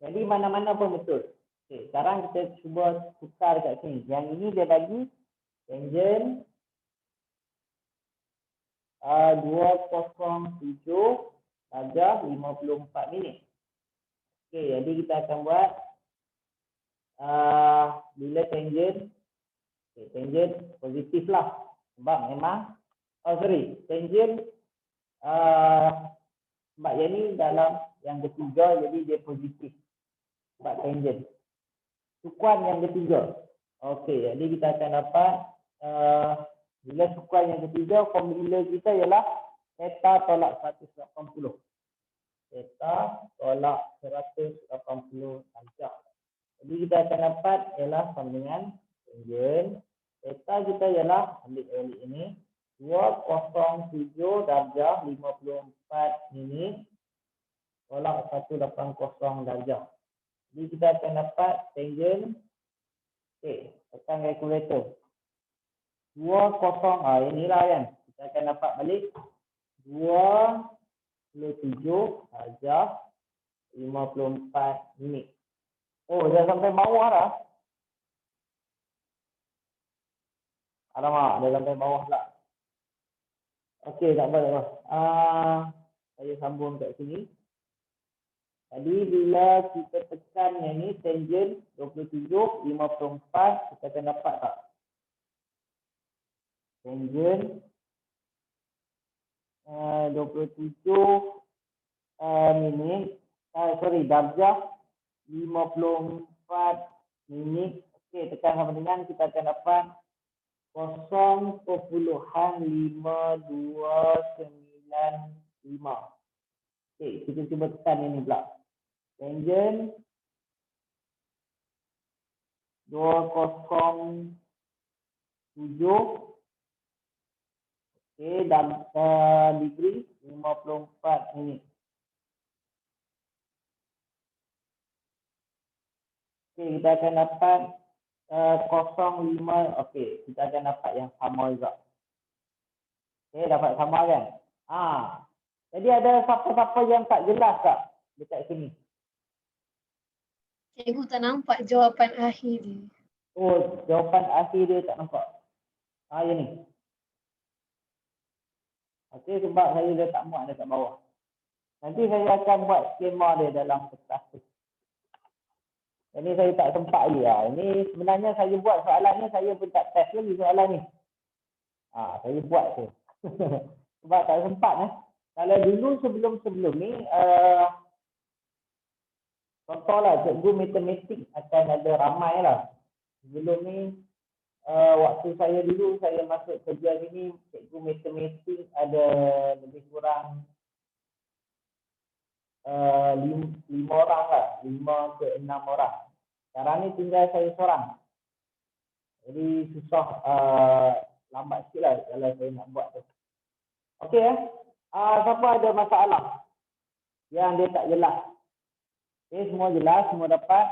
S1: Jadi mana-mana pun betul. Okey, sekarang kita cuba tukar kat sini. Yang ini dia bagi tangent 207 darjah 54 minit. Okey, jadi kita akan buat bila tangent, tangent positif lah. Sebab memang, tangent sebab yang ni dalam yang ketiga, jadi dia positif. Sebab tangent. Sukuan yang ketiga. Okey, jadi kita akan dapat bila sukuan yang ketiga, formula kita ialah theta tolak 180. Theta tolak 180 darjah. Jadi kita akan dapat ialah sama dengan tangent. Theta kita ialah, ambil balik ini, 207 darjah 54 minit tolak 180 darjah. Jadi kita akan dapat tangent, tekan kalkulator. 20, inilah kan. Kita akan dapat balik 27 darjah 54 minit. Oh, dah sampai bawah dah. Alamak, dah sampai bawah pula. Okey, tak apa. Saya sambung kat sini. Jadi bila kita tekan yang ni, tangent 27, 54, kita akan dapat tak? Tangent 27 minit, darjah 54 minit. Okey, tekan sama dengan kita akan dapat 0.5295. Okey, kita cuba tekan ini pula. Tangent 207. Okey, dan degree 54 minit. Okey, kita akan dapat 05. Okey, kita akan dapat yang sama juga. Okey, dapat sama kan? Jadi ada siapa-siapa yang tak jelas tak dekat sini?
S3: Cikgu tak nampak jawapan akhir dia.
S1: Oh, jawapan akhir dia tak nampak. Yang ni. Okey, sebab saya dah tak muat dekat bawah. Nanti saya akan buat skema dia dalam kertas tu. Ini saya tak sempat lagi. Ini sebenarnya saya buat soalan ni, saya pun tak test lagi soalan ni. Saya buat tu. Sebab tak sempat. Kalau dulu sebelum ni, contohlah cikgu matematik akan ada ramai lah. Sebelum ni, waktu saya dulu, saya masuk kerja sini, cikgu matematik ada lebih kurang 5 orang lah, 5 ke 6 orang. Sekarang ni tinggal saya seorang. Jadi susah, lambat sikit lah kalau saya nak buat tu. Okey siapa ada masalah yang dia tak jelas? Okey, semua jelas, semua dapat.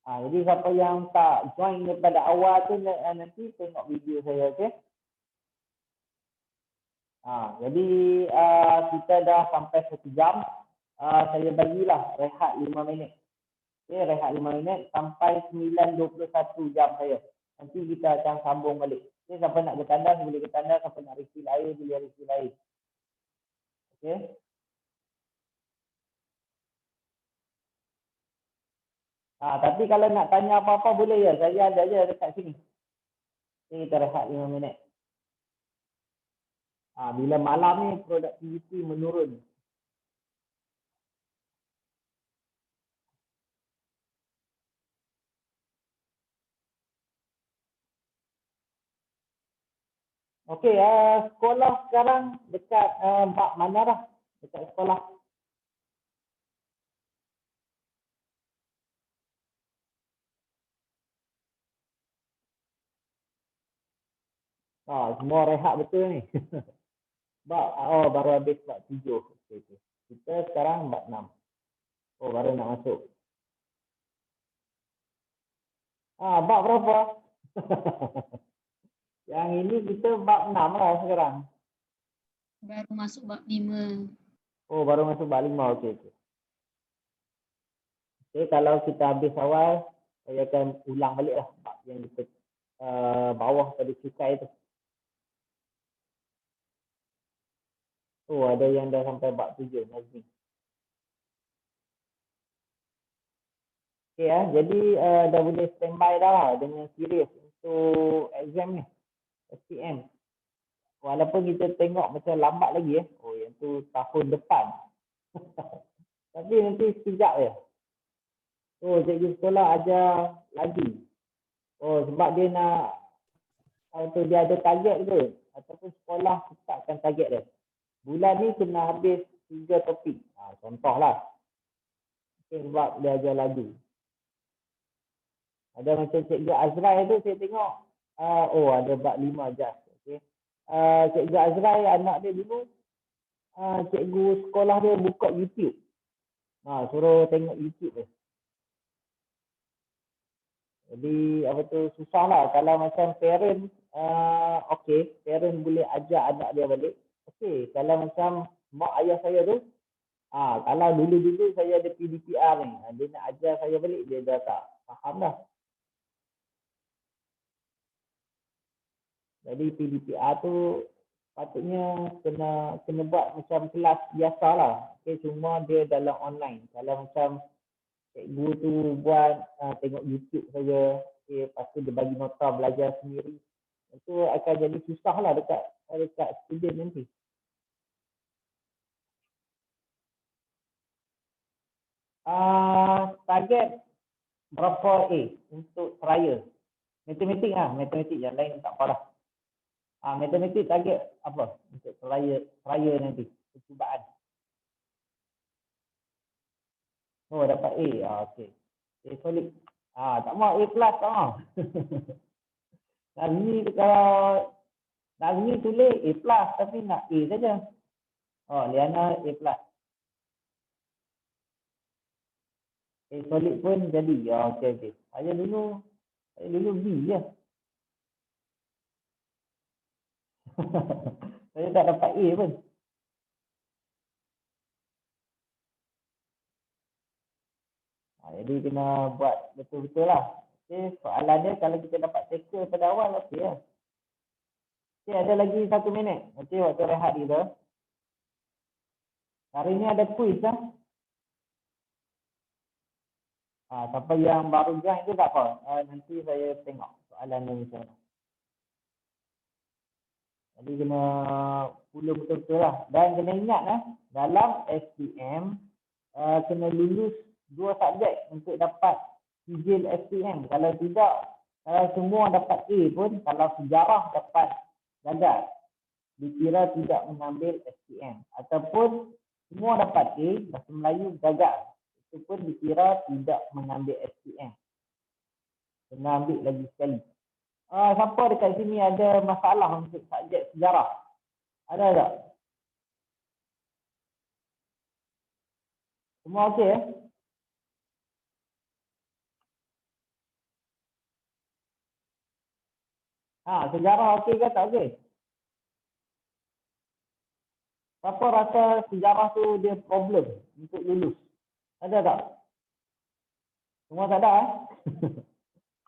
S1: Jadi siapa yang tak join daripada awal tu, nanti tengok video saya, okey? Jadi kita dah sampai 1 jam. Saya bagilah rehat 5 minit. Okey, rehat 5 minit sampai 9.21 jam saya. Nanti kita akan sambung balik. Okey, siapa nak bertandas boleh bertandas, siapa nak refill air boleh refill air. Okey. Tapi kalau nak tanya apa-apa boleh ya, saya ada je dekat sini. Okey, kita rehat 5 minit. Bila malam ni produktiviti menurun. Okey, sekolah sekarang dekat bab mana dah? Dekat sekolah. Semua rehat betul ni. Baru habis bab 7. Okey, okey. Kita sekarang bab 6. Oh, baru nak masuk. Bab berapa? Yang ini kita bab 6 lah sekarang.
S3: Baru masuk bab 5.
S1: Oh, baru masuk bab 5. Okey, okey. Okey, kalau kita habis awal, saya akan ulang balik lah bab yang kita bawah tadi cukai tu. Oh, ada yang dah sampai bab 7. Nazmi. Okey jadi dah boleh standby dah lah dengan serius untuk exam ni, SPM. Walaupun kita tengok macam lambat lagi oh yang tu tahun depan. Tapi nanti sekejap je. Oh, cikgu sekolah ajar lagi. Oh, sebab dia nak dia ada target ke ataupun sekolah tetapkan target dia. Bulan ni kena habis 3 topik. Contohlah. Okay, sebab dia ajar lagi. Ada macam Cikgu Azrai tu saya tengok ada bab 5 just. Okey. Cikgu Azrai anak dia dulu cikgu sekolah dia buka YouTube. Suruh tengok YouTube dia. Jadi apa tu susahlah kalau macam parent parent boleh ajar anak dia balik. Okey, kalau macam mak ayah saya tu kalau dulu-dulu saya ada PDPR ni, dia nak ajar saya balik dia dah tak faham dah. Jadi PDPR tu patutnya kena buat macam kelas biasa lah. Okay, cuma dia dalam online. Kalau macam cikgu tu buat tengok YouTube saja, lepas tu dia bagi nota belajar sendiri, itu akan jadi susah lah dekat student nanti. Target berapa A untuk trial? Matematik matematik yang lain tak apa lah. Matematik target apa untuk trial nanti, percubaan. Oh, dapat A. Okey. A solid. Tak mau A plus tak mau. Nazmi kalau Nazmi tulis A plus tapi nak A saja. Liana A plus. A solid pun jadi. Okey. Saya dulu B je. Saya tak dapat A pun. Jadi kena buat betul-betul lah. Okay, soalan dia kalau kita dapat tackle pada awal, okey lah. Okay, ada lagi 1 minit. Okey, waktu rehat kita. Hari ni ada quiz lah. Siapa yang baru join tu tak apa. Nanti saya tengok soalan ni macam mana. Jadi kena follow betul-betul lah. Dan kena ingat dalam SPM kena lulus 2 subjek untuk dapat sijil SPM. Kalau tidak, kalau semua dapat A pun, kalau sejarah dapat gagal, dikira tidak mengambil SPM. Ataupun semua dapat A, bahasa Melayu gagal, itu pun dikira tidak mengambil SPM. Kena ambil lagi sekali. Siapa dekat sini ada masalah untuk subjek sejarah? Ada tak? Semua okey ya? Sejarah okey ke tak okey? Siapa rasa sejarah tu dia problem untuk lulus? Ada tak? Semua tak ada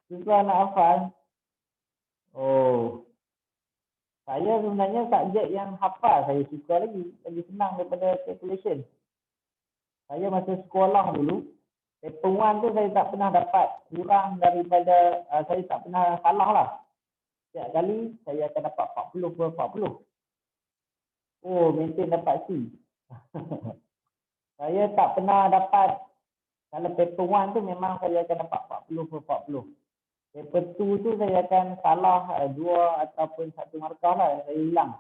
S1: Susah nak hafal. Saya sebenarnya subjek yang hafal saya suka lagi senang daripada calculation. Saya masa sekolah dulu, paper 1 tu saya tak pernah dapat kurang daripada, saya tak pernah salah lah. Setiap kali saya akan dapat 40 per 40. Maintain dapat C. Saya tak pernah dapat, kalau paper 1 tu memang saya akan dapat 40 per 40. Paper 2 tu saya akan salah 2 ataupun 1 markah lah, saya hilang.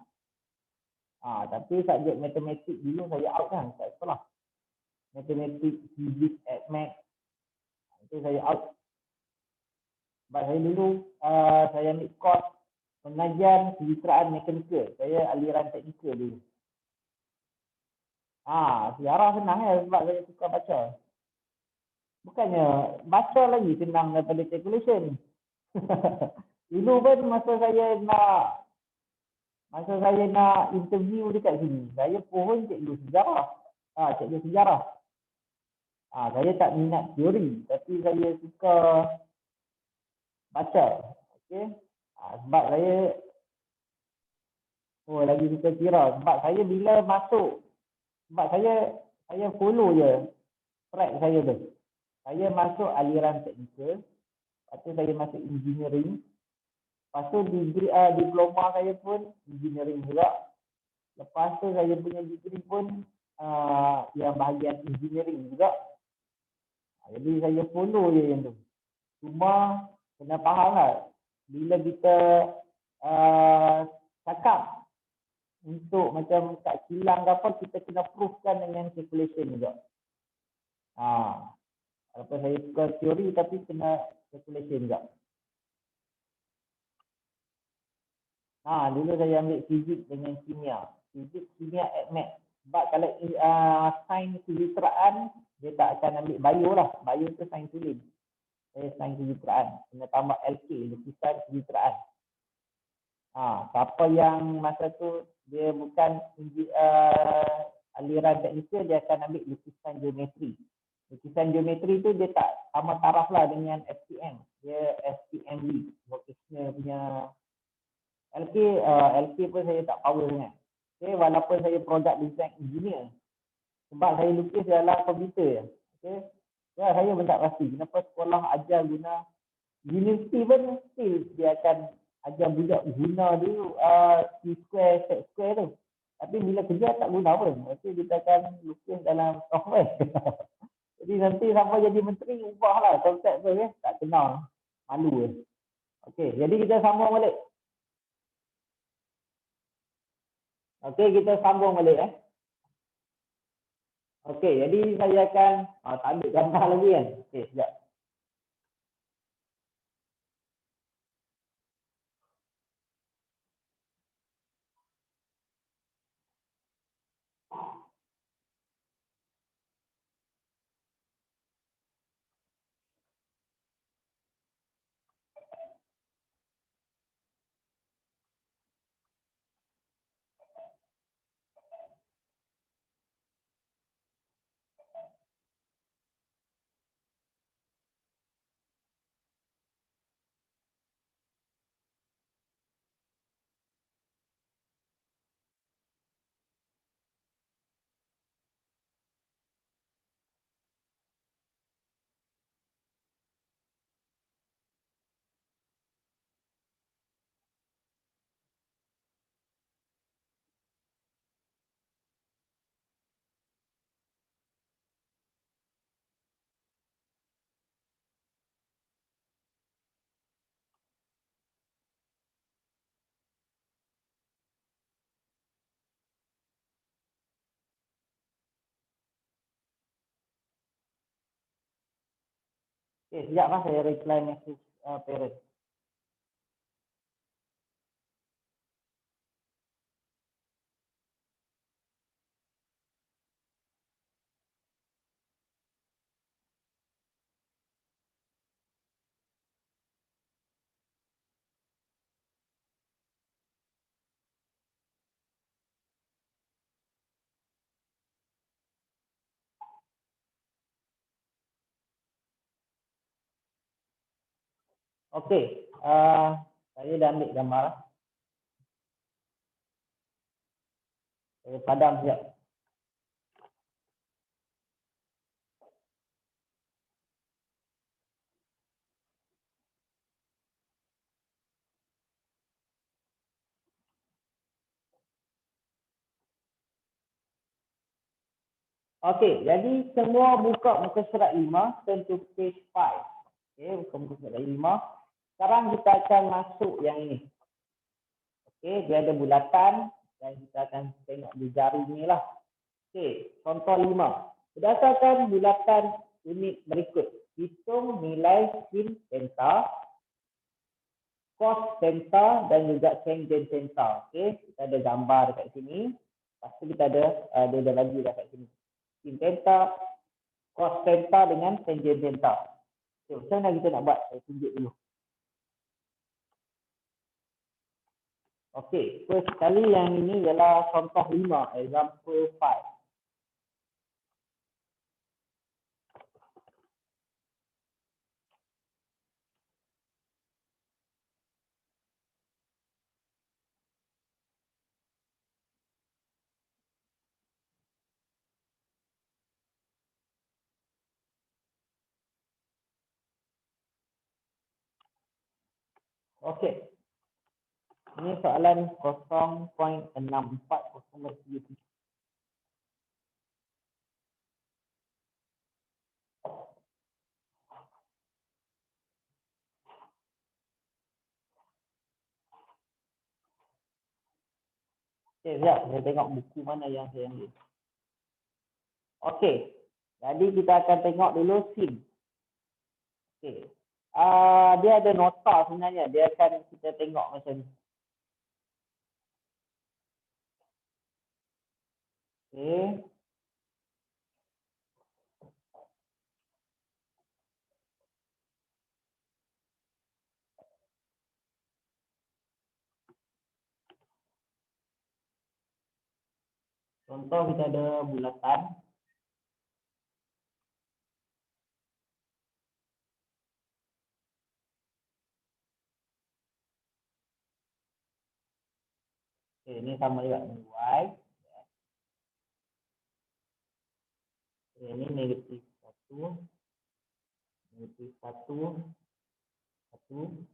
S1: Tapi subjek matematik dulu saya out kan, tak sekolah. Matematik, physics, math, itu saya out. Sebab saya dulu saya ambil course pengajian kejuruteraan mekanikal. Saya aliran teknikal dulu. Sejarah senang ya sebab saya suka baca. Bukannya baca lagi senang daripada calculation. Dulu pun masa saya nak interview dekat sini, saya pohon cikgu sejarah. Cikgu sejarah. Saya tak minat teori, tapi saya suka baca. Okey. Sebab saya lagi suka kira. Sebab saya bila masuk, sebab saya follow je track saya tu. Saya masuk aliran teknikal, lepas tu saya masuk engineering. Lepas tu diploma saya pun engineering juga. Lepas tu saya punya degree pun yang bahagian engineering juga. Jadi saya follow je yang tu. Cuma kena faham lah, bila kita cakap untuk macam kat kilang ke apa, kita kena proofkan dengan calculation juga. Walaupun saya suka teori tapi kena calculation juga. Dulu saya ambil fizik dengan kimia. Fizik, kimia, math. Sebab kalau sains kejuruteraan, dia tak akan ambil bio lah. Bio tu sains tulis. Saya sains kejuruteraan. Kena tambah LK, lukisan kejuruteraan. Siapa yang masa tu dia bukan aliran teknikal, dia akan ambil lukisan geometri. Lukisan geometri tu dia tak sama taraf lah dengan SPM. Dia SPMB, vocational punya. LK pun saya tak power sangat. Okay, walaupun saya product design engineer. Sebab saya lukis dalam komputer. Okay. Ya, saya pun tak pasti kenapa sekolah ajar guna. Universiti pun still dia akan ajar budak guna dulu T-square, set square tu. Tapi bila kerja tak guna pun. Nanti kita akan lukis dalam software. Jadi nanti sampai jadi menteri, ubahlah konsep tu ya. Tak kenal. Malu ya. Okey, jadi kita sambung balik. Okey, kita sambung balik Okey, jadi saya akan tak ambil gambar lagi kan. Okey, sekejap. Okey, sekejap lah saya reply message parent. Okey, saya dah ambil gambar. Saya padam sekejap. Okey, jadi semua buka muka surat 5, turn to page 5. Okey, buka muka surat 5. Sekarang kita akan masuk yang ini. Okey, dia ada bulatan dan kita akan tengok di jari ni lah. Okey, contoh 5. Berdasarkan bulatan unit berikut, hitung nilai sin theta, cos theta dan juga tangent theta. Okey, kita ada gambar dekat sini. Lepas tu kita ada dia ada lagi dekat sini. Sin theta, cos theta dengan tangent theta. Okey, macam mana kita nak buat? Saya tunjuk dulu. Okey, first sekali yang ini ialah contoh 5, example 5. Okey. Ini soalan 0.6403. Okey, sekejap. Saya tengok buku mana yang saya ambil. Okey. Jadi kita akan tengok dulu sin. Okey. Dia ada nota sebenarnya. Dia akan kita tengok macam ni. Okey. Contoh kita ada bulatan. Okey, ini sama juga dengan y. Okey, ini negatif 1. Negatif 1. 1.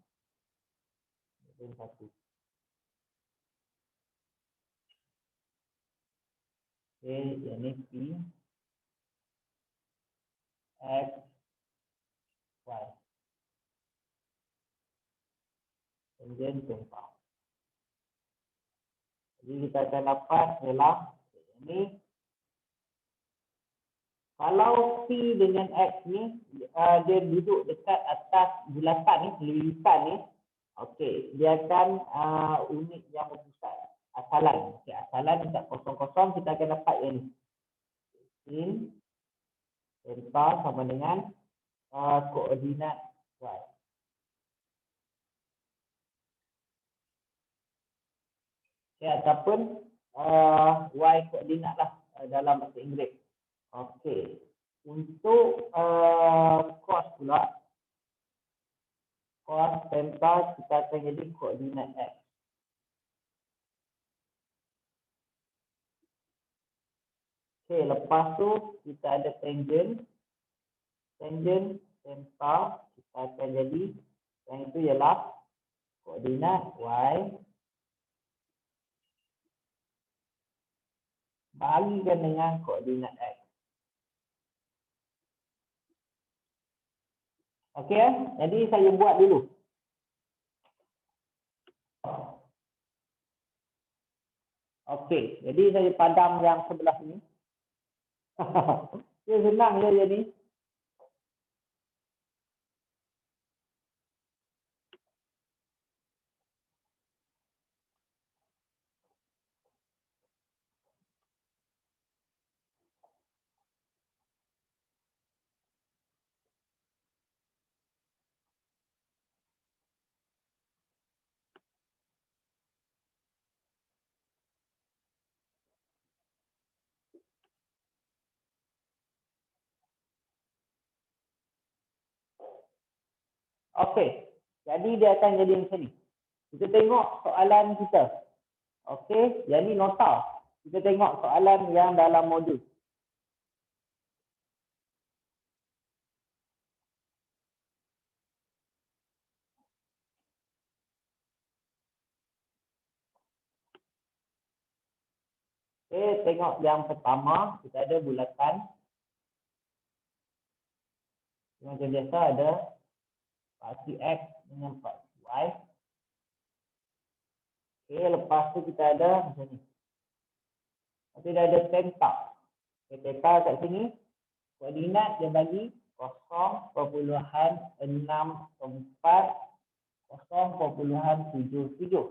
S1: Negatif 1. Okey, ini P. X. Y. Tangent theta. Jadi kita akan dapat ialah ini. Kalau P dengan X ni dia duduk dekat atas bulatan ni, lilitan ni, okey, dia akan unit yang berpusat, asalan. Okey, asalan dekat 0,0 kita akan dapat yang ni. Sin theta sama dengan koordinat y. Okey, ataupun y koordinat lah dalam bahasa Inggeris. Okey. Untuk cos pula, cos theta kita akan jadi koordinat x. Okey, lepas tu kita ada tangent. Tangent theta kita akan jadi, yang itu ialah koordinat y bagikan dengan koordinat x. Okey, jadi saya buat dulu. Okey, jadi saya padam yang sebelah sini. Dia senang je jadi. Okey, jadi dia akan jadi macam ni. Kita tengok soalan kita. Okey, yang ni nota. Kita tengok soalan yang dalam modul. Okey, tengok yang pertama, kita ada bulatan. Macam biasa ada paksi X dengan paksi Y. Okey, lepas tu kita ada macam ni. Nanti dah ada theta. Okay, theta kat sini, koordinat dia bagi 0.64 0.77.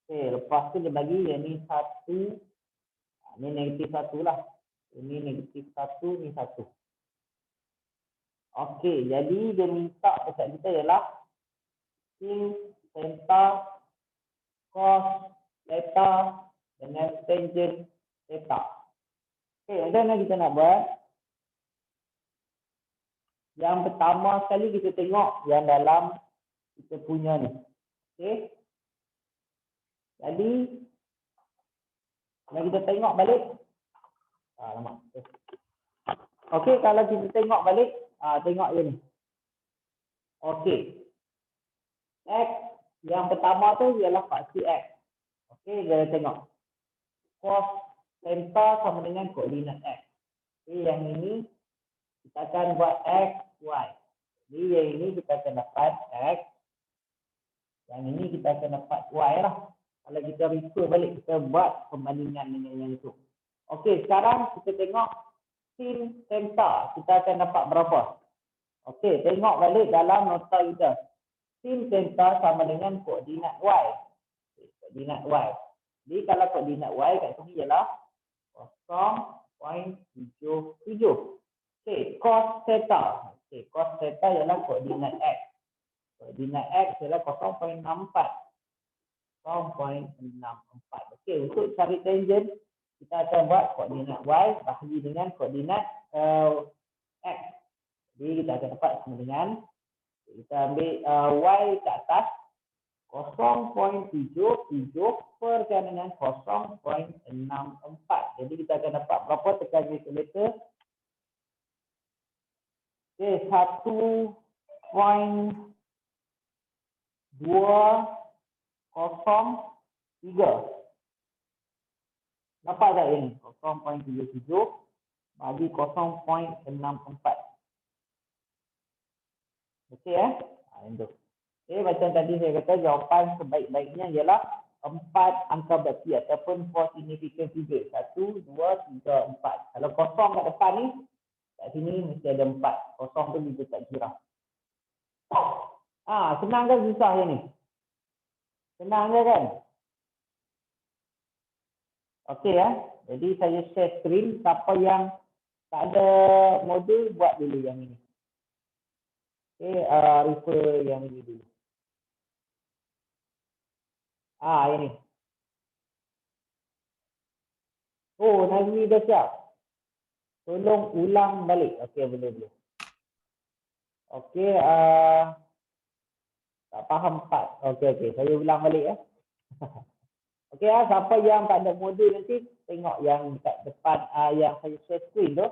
S1: Okey, lepas tu dia bagi yang ni 1, ni negatif 1 lah. Ini negatif 1, ni 1. Okey, jadi dia minta dekat kita ialah sin theta cos theta dengan tangent theta. Okey, macam mana kita nak buat? Yang pertama sekali kita tengok yang dalam kita punya ni. Okey. Jadi kalau kita tengok balik, lama. Okey, kalau kita tengok balik, tengok je ni. Okey. X yang pertama tu ialah paksi X. Okey, kita tengok. Cos theta sama dengan koordinat X. Okey, yang ini kita akan buat X, Y. Jadi yang ini kita akan dapat X. Yang ini kita akan dapat Y lah. Kalau kita refer balik, kita buat perbandingan dengan yang itu. Okey, sekarang kita tengok sin theta. Kita akan dapat berapa? Okey, tengok balik dalam nota kita. Sin theta sama dengan koordinat Y. Koordinat Y. Jadi kalau koordinat Y kat sini ialah 0.77. Okey, cos theta. Okey, cos theta ialah koordinat X. Koordinat X ialah 0.64. 0.64. Okey, untuk cari tangent, kita akan buat koordinat Y bahagi dengan koordinat X. Jadi kita akan dapat sama dengan, kita ambil Y ke atas, 0.77 perkan dengan 0.64. Jadi kita akan dapat berapa tekan kalkulator? Okey, 1.203. Dapat tak ini? 0.77 bagi 0.64. Okey itu. Okey, macam tadi saya kata, jawapan sebaik-baiknya ialah 4 angka berarti ataupun 4 significant figure. 1, 2, 3, 4. Kalau kosong kat depan ni, kat sini mesti ada 4. Kosong tu kita tak kira. Senang kan susah je ni? Senang je kan? Okey jadi saya share screen. Siapa yang tak ada modul, buat dulu yang ini. Okey, refer yang ini dulu. Ini. Oh, Nazmi dah siap. Tolong ulang balik. Okey, boleh. Okey, tak faham part. Okey, saya ulang balik Okey, siapa yang tak ada modul nanti tengok yang dekat depan yang saya share screen tu.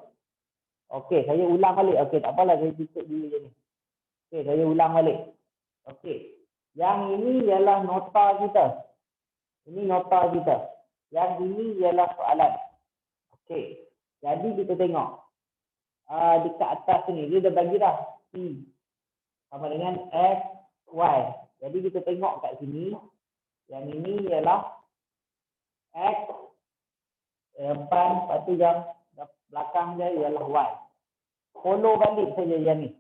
S1: Okey, saya ulang balik. Okey, tak apalah, saya tutup dulu je ni. Okey, saya ulang balik. Okey. Yang ini ialah nota kita. Ini nota kita. Yang ini ialah soalan. Okey. Jadi kita tengok. Dekat atas ni dia dah bagi dah P sama dengan X, Y. Jadi kita tengok kat sini. Yang ini ialah X depan, lepas tu yang belakang dia ialah Y. Follow balik saja yang ni.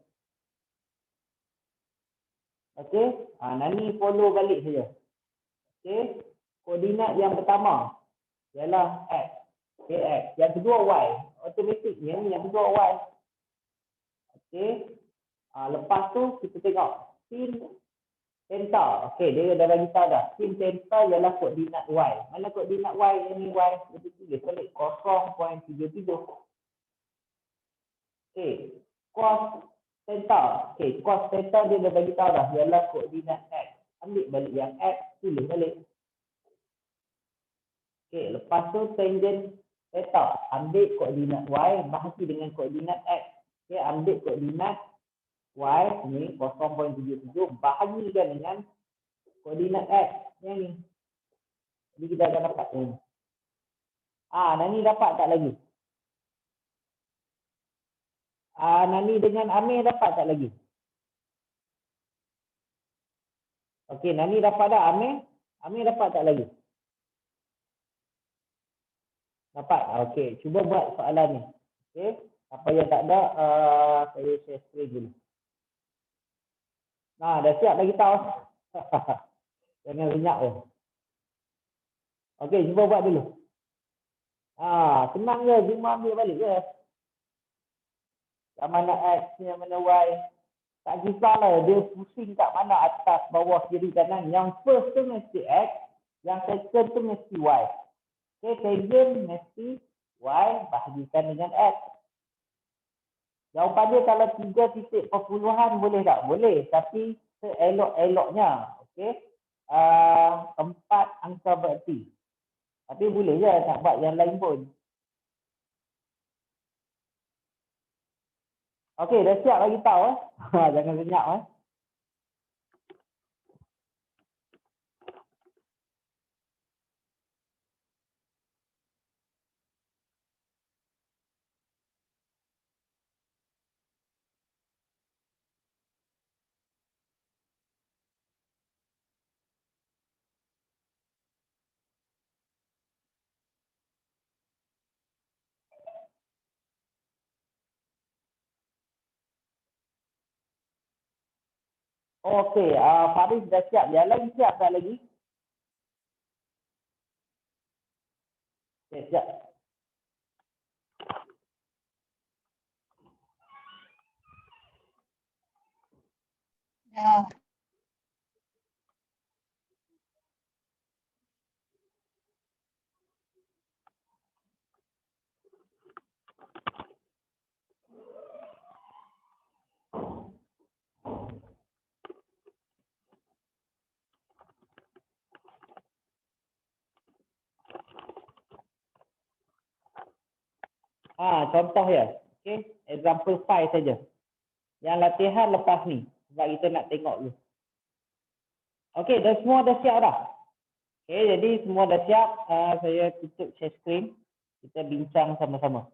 S1: Okey, Nani follow balik saja. Okey, koordinat yang pertama ialah X. Okey, X. Yang kedua Y. Automatik yang ni yang kedua Y. Okey. Lepas tu kita tengok sin theta. Okey, dia dah bagi tahu dah. Sin theta ialah koordinat Y. Mana koordinat Y? Ini Y. Jadi tulis balik 0.77. Okey. Cos theta. Okey, cos theta dia dah bagi tahu dah ialah koordinat X. Ambil balik yang X, tulis balik. Okey, lepas tu tangent theta. Ambil koordinat Y bahagi dengan koordinat X. Okey, ambil koordinat Y ni 0.77 bahagikan dengan koordinat X yang ni. Jadi kita akan dapat ni. Nani dapat tak lagi? Nani dengan Amir dapat tak lagi? Okey, Nani dapat tak Amir? Amir dapat tak lagi? Dapat. Okey, cuba buat soalan ni. Okey, apa yang tak ada saya share screen dulu. Nah, dah siap lagi tahu. Jangan senyap je. Okey, cuba buat dulu. Senang je, cuma ambil balik je. Kat mana X, yang mana Y. Tak kisahlah dia pusing kat mana, atas, bawah, kiri, kanan. Yang first tu mesti X, yang second tu mesti Y. Okay, tangent mesti Y bahagikan dengan X. Jawapan dia kalau 3 titik perpuluhan boleh tak? Boleh, tapi seelok-eloknya. Okay. 4 angka berarti. Tapi boleh je nak buat yang lain pun. Okey, dah siap bagi tahu Jangan senyap Okey, Faris dah siap. Yang lain siap tak lagi? Okay, siap.
S3: Dah.
S1: Contoh ya. Okey, example 5 saja. Yang latihan lepas ni. Sebab kita nak tengok dulu. Okey, semua dah siap dah? Okey, jadi semua dah siap. Saya tutup share screen. Kita bincang sama-sama.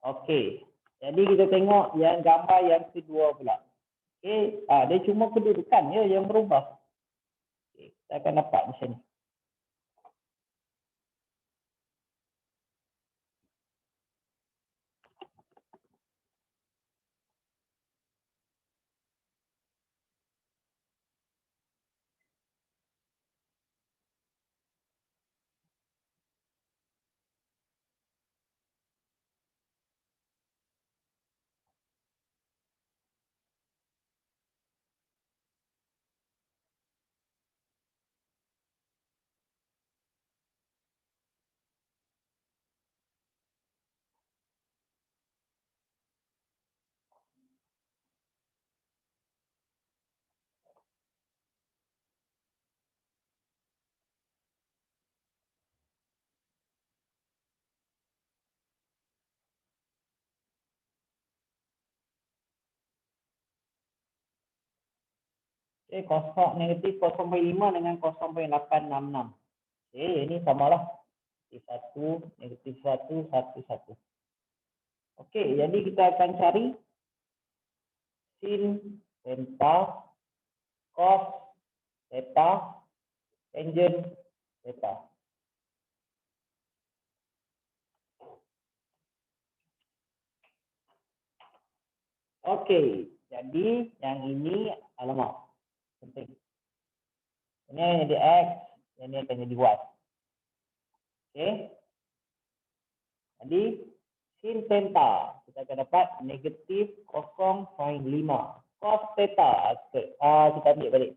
S1: Okey, jadi kita tengok yang gambar yang kedua pula. Okey, dia cuma kedudukan je yang berubah. Okay, kita akan dapat di sini. Okey, kosong negatif 0.5 dengan 0.866. Okey, ini samalah. Negatif 1, 1. Okey, jadi kita akan cari sin theta, cos theta, tangent theta. Okey, jadi yang ini alamak penting. Ini akan jadi X, ini akan jadi Y. Okey. Jadi sin theta kita akan dapat negatif 0.5. Cos theta kita ambil balik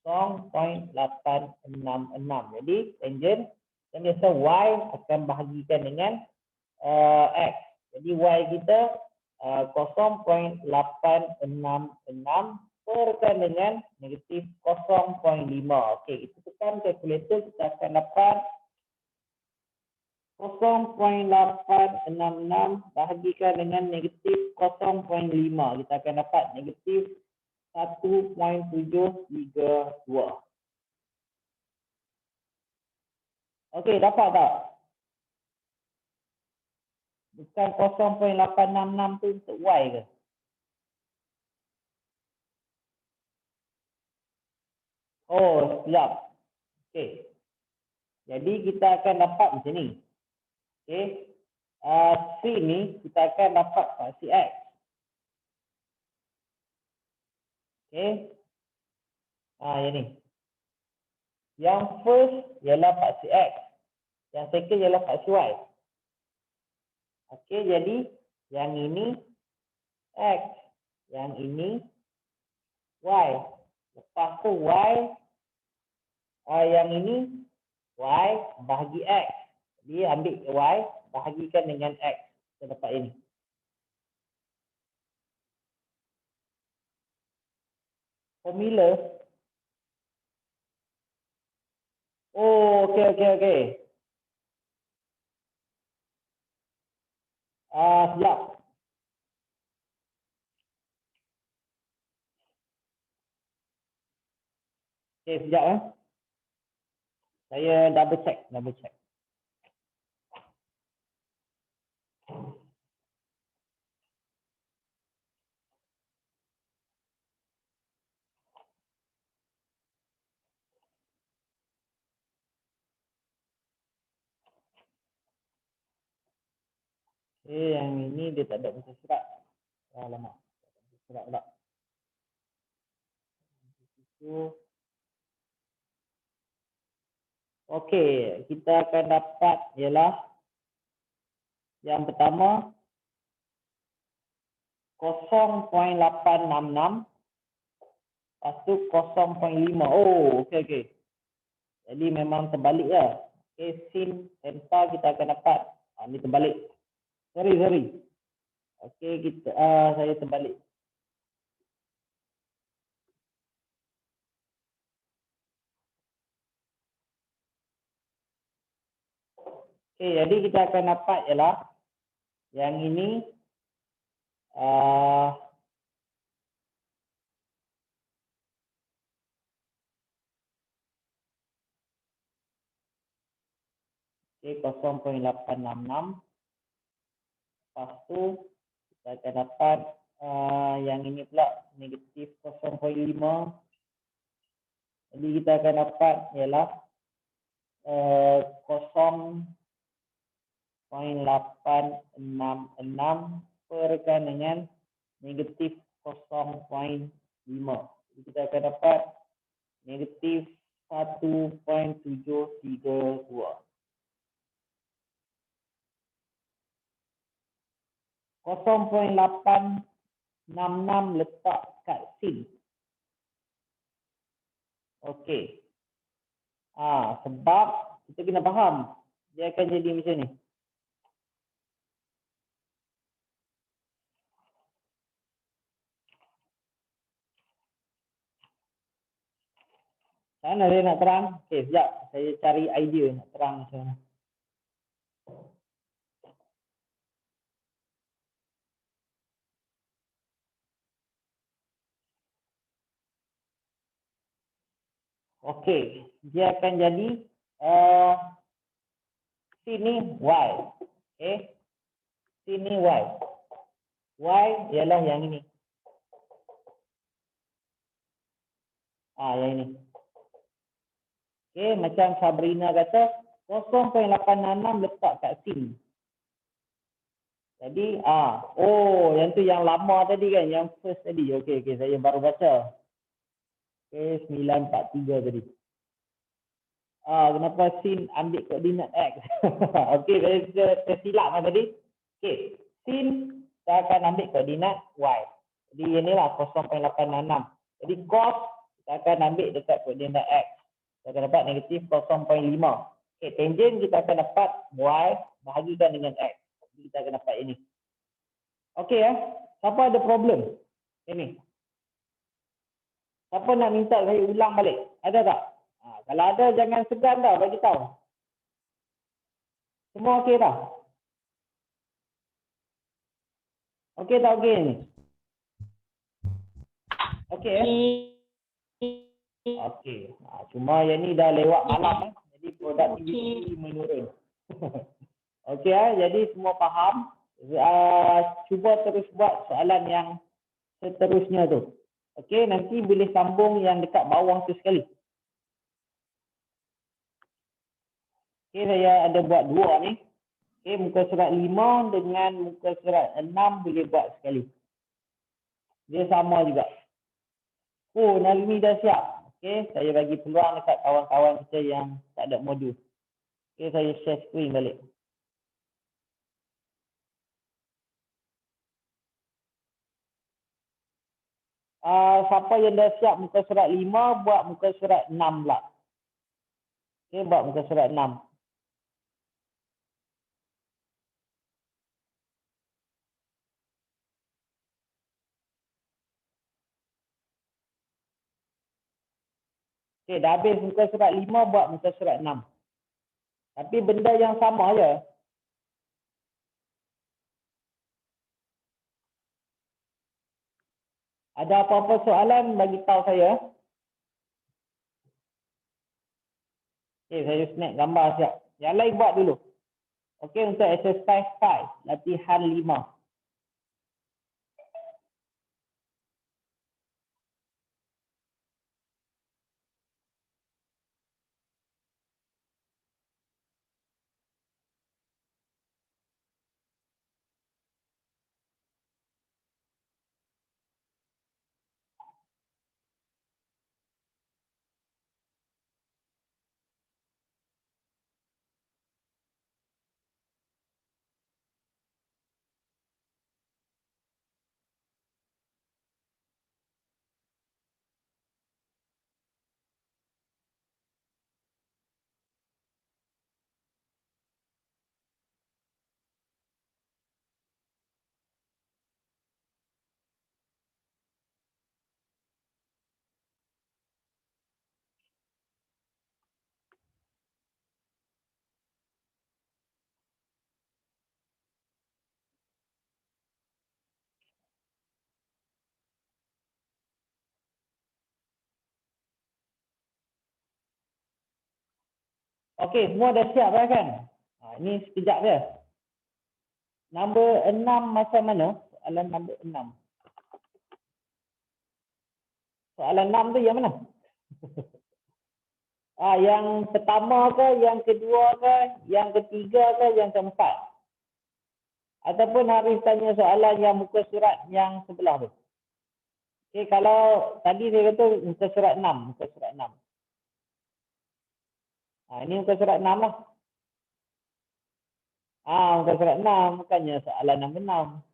S1: 0.866. Jadi tangent yang biasa Y akan bahagikan dengan X. Jadi Y kita 0.866 perkan dengan negatif 0.5. Okey, kita tekan kalkulator, kita akan dapat 0.866 bahagikan dengan negatif 0.5. Kita akan dapat negatif 1.732. Okey, dapat tak? Bukan 0.866 tu untuk Y ke? Oh, siap. Okey. Jadi kita akan dapat macam ni. Okey. C ni kita akan dapat paksi X. Okey. Yang ni. Yang first ialah paksi X. Yang second ialah paksi Y. Okey, jadi yang ini X. Yang ini Y. Lepas tu Y. Yang ini Y bahagi X. Jadi ambil Y bahagikan dengan X. Kita dapat ini. Formula. Oh, okey. Siap. Okey, sekejap. Saya double check. Yang ini dia tak ada buku surat. Alamak. Surat pula. Okey, kita akan dapat ialah yang pertama 0.866. Lepas tu 0.5. Oh, okey. Jadi memang terbalik lah. Okey, sin theta kita akan dapat. Ini terbalik. Sorry. Okey, saya terbalik. Okey, jadi kita akan dapat ialah yang ini okey, 0.866. Lepas tu kita akan dapat yang ini pula negatif 0.5. Jadi kita akan dapat ialah 0.866 perkan dengan negatif 0.5. Jadi kita akan dapat negatif 1.732. 0.866 letak kat sin. Okey. Sebab kita kena faham dia akan jadi macam ni. Mana dia nak terang? Okey, sekejap. Saya cari idea nak terang macam mana. Okey, dia akan jadi sini Y. Okey. Sini Y. Y ialah yang ini. Yang ini. Okey, macam Sabrina kata 0.866 letak kat sini. Jadi, yang tu yang lama tadi kan, yang first tadi. Okey, saya baru baca. Okey, 943 tadi. Kenapa sin ambil koordinat X? Okey, saya tersilap tadi. Okey, sin kita akan ambil koordinat Y. Jadi inilah 0.866. Jadi cos kita akan ambil dekat koordinat X. Kita akan dapat negatif 0.5. Okey, tangent kita akan dapat Y bahagikan dengan X. Jadi kita akan dapat ini. Okey siapa ada problem? Ini. Siapa nak minta saya ulang balik? Ada tak? Kalau ada jangan segan dah bagi tahu. Semua okey tak? Okey tak okey ni? Okey Okey. Cuma yang ni dah lewat malam jadi produktiviti menurun. Okey jadi semua faham. Cuba terus buat soalan yang seterusnya tu. Okey, nanti boleh sambung yang dekat bawah tu sekali. Okey, saya ada buat dua ni. Okey, muka surat 5 dengan muka surat 6 boleh buat sekali. Dia sama juga. Oh, Nalini dah siap. Okey, saya bagi peluang dekat kawan-kawan kita yang tak ada modul. Okey, saya share screen balik. Siapa yang dah siap muka surat 5, buat muka surat 6 pula. Okey, buat muka surat 6. Okey, dah habis muka surat 5, buat muka surat 6. Tapi benda yang sama je. Ada apa-apa soalan, bagi tahu saya. Okey, saya snap gambar siap. Yang lain buat dulu. Okey, untuk exercise 5, latihan 5. Okey, semua dah siap dah kan? Ini sekejap je. Nombor 6 macam mana? Soalan nombor 6. Soalan 6 tu yang mana? Yang pertama ke, yang kedua ke, yang ketiga ke, yang keempat? Ataupun Haris tanya soalan yang muka surat yang sebelah tu. Okey, kalau tadi saya kata muka surat 6, muka surat 6. Ini muka surat 6 lah. Muka surat 6, bukannya soalan nombor 6.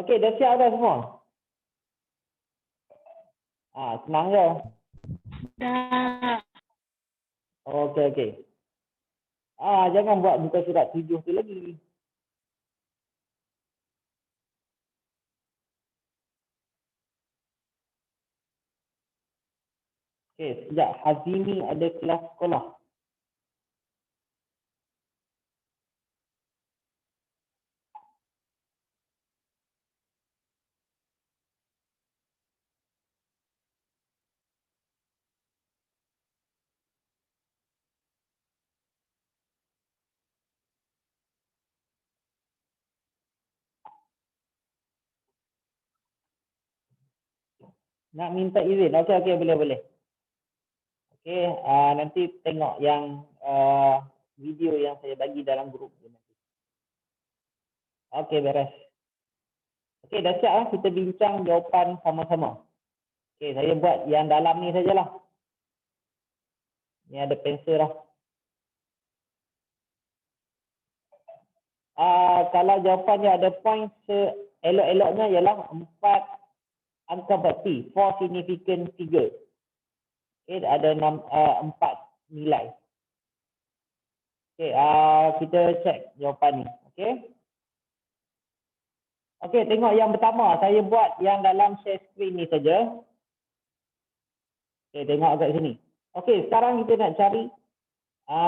S1: Okey, dah siap dah semua? Senang je. Okey, okey. Jangan buat muka surat 7 tu lagi. Okey, sekejap. Hazimi ada kelas sekolah. Nak minta izin. Okey, okey, boleh. Okey, nanti tengok yang video yang saya bagi dalam grup. Okey, beres. Okey, dah siap lah. Kita bincang jawapan sama-sama. Okey, saya buat yang dalam ni sajalah. Ni ada pensel lah. Kalau jawapannya ada point, elok-eloknya ialah 4 angka bakti, 4 significant figure. Okey, ada 4 nilai. Okey, kita cek jawapan ni. Okey. Okey, tengok yang pertama. Saya buat yang dalam share screen ni saja. Okey, tengok kat sini. Okey, sekarang kita nak cari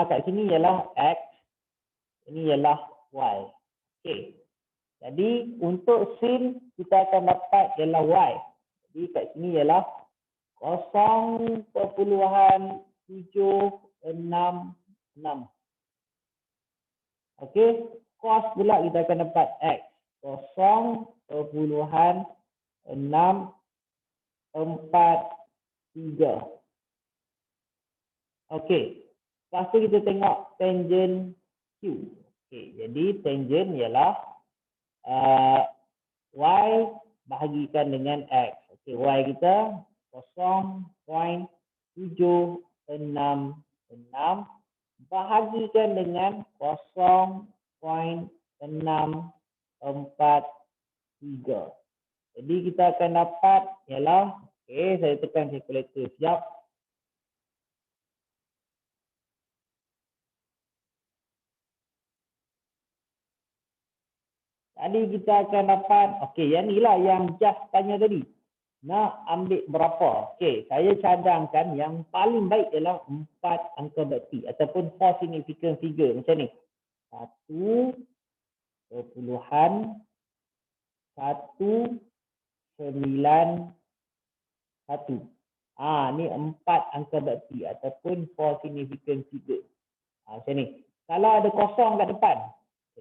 S1: kat sini ialah X. Ini ialah Y. Okey. Jadi, untuk sin kita akan dapat ialah Y. Jadi, kat sini ialah 0.766. Okey, cos pula kita akan dapat X. 0.643. Okey. Lepas tu kita tengok tangent Q. Okey, jadi tangent ialah Y bahagikan dengan X. Okey, Y kita 0.766 bahagikan dengan 0.643. Jadi kita akan dapat ialah, okey, saya tekan kalkulator siap. Tadi kita akan dapat, okey, yang inilah yang Just tanya tadi. Nak ambil berapa? Okey, saya cadangkan yang paling baik ialah 4 angka bakti ataupun 4 significant figure macam ni. 1, perpuluhan 1, 9, 1. Ni 4 angka bakti ataupun 4 significant figure. Macam ni. Kalau ada kosong kat depan,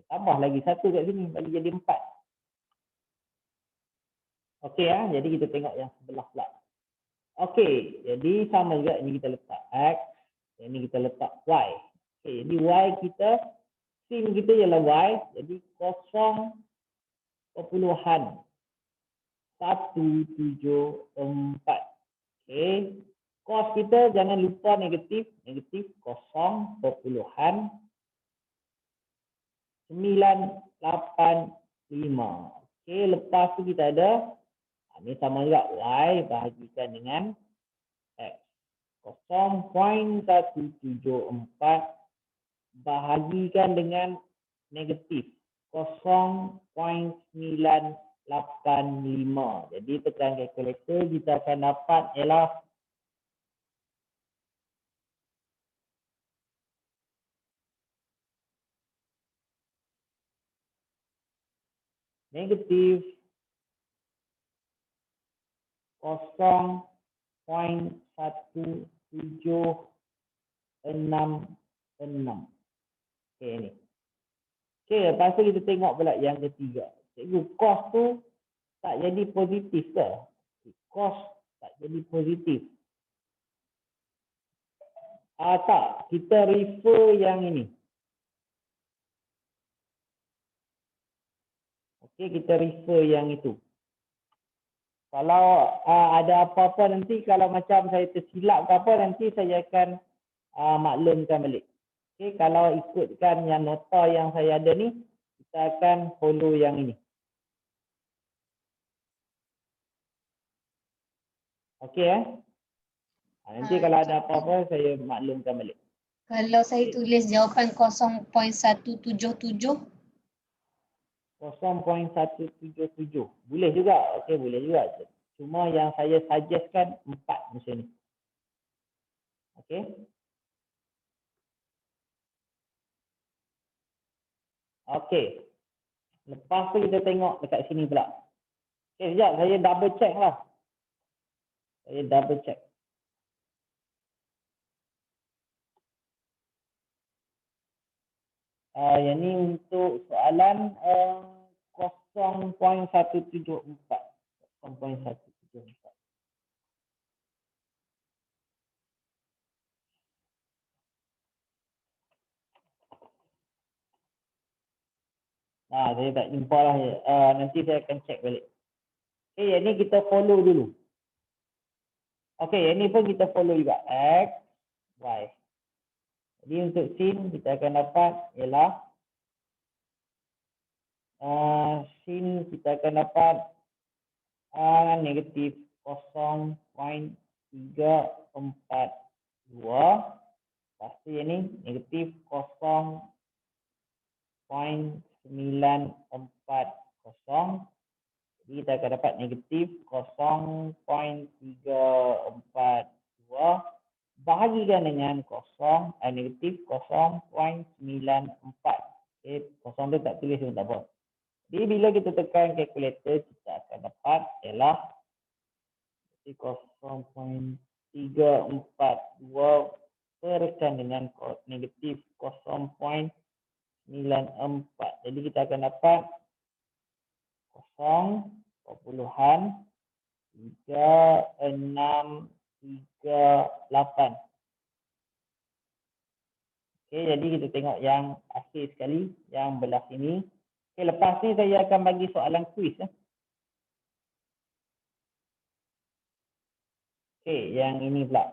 S1: tambah lagi 1 kat sini, bagi jadi 4. Okey jadi kita tengok yang sebelah pula. Okey, jadi sama juga ini kita letak X, ini kita letak Y. Okey, jadi Y kita, sin kita ialah Y, jadi 0.174. Okey, cos kita jangan lupa negatif 0.985. Okey, lepas tu kita ada ini sama juga Y bahagikan dengan X. 0.174 bahagikan dengan negatif 0.985. Jadi tekan kalkulator, kita akan dapat ialah negatif 0.1766. Okey ni. Okey, lepas tu kita tengok pula yang ketiga. Cikgu, cos tu tak jadi positif ke? Cos tak jadi positif. Tak, kita refer yang ini. Okey, kita refer yang itu. Kalau ada apa-apa nanti, kalau macam saya tersilap ke apa, nanti saya akan maklumkan balik. Okey, kalau ikutkan yang nota yang saya ada ni, kita akan follow yang ini. Okey nanti kalau ada apa-apa saya maklumkan balik.
S3: Kalau saya tulis jawapan 0.177,
S1: 0.177. Boleh juga. Okey, boleh juga. Cuma yang saya suggestkan 4 macam ni. Okey. Okey. Lepas tu kita tengok dekat sini pula. Okey, sekejap saya double check lah. Saya double check. Yang ni untuk soalan 0.174. 0.174. Saya tak jumpa lah. Nanti saya akan check balik. Okey, yang ni kita follow dulu. Okey, yang ni pun kita follow juga. X, Y. Jadi untuk sin kita akan dapat ialah sin kita akan dapat negatif 0.342. Pasti yang ni negatif 0.940. Jadi kita akan dapat negatif 0.342 bahagikan dengan negatif 0.94. Okey, kosong tu tak tulis pun tak apa. Jadi bila kita tekan kalkulator, kita akan dapat ialah 0.342 perkan dengan negatif 0.94. Jadi kita akan dapat 0.3638. Okey, jadi kita tengok yang akhir sekali, yang belah sini. Okey, lepas ni saya akan bagi soalan kuis. Okey, yang ini pula.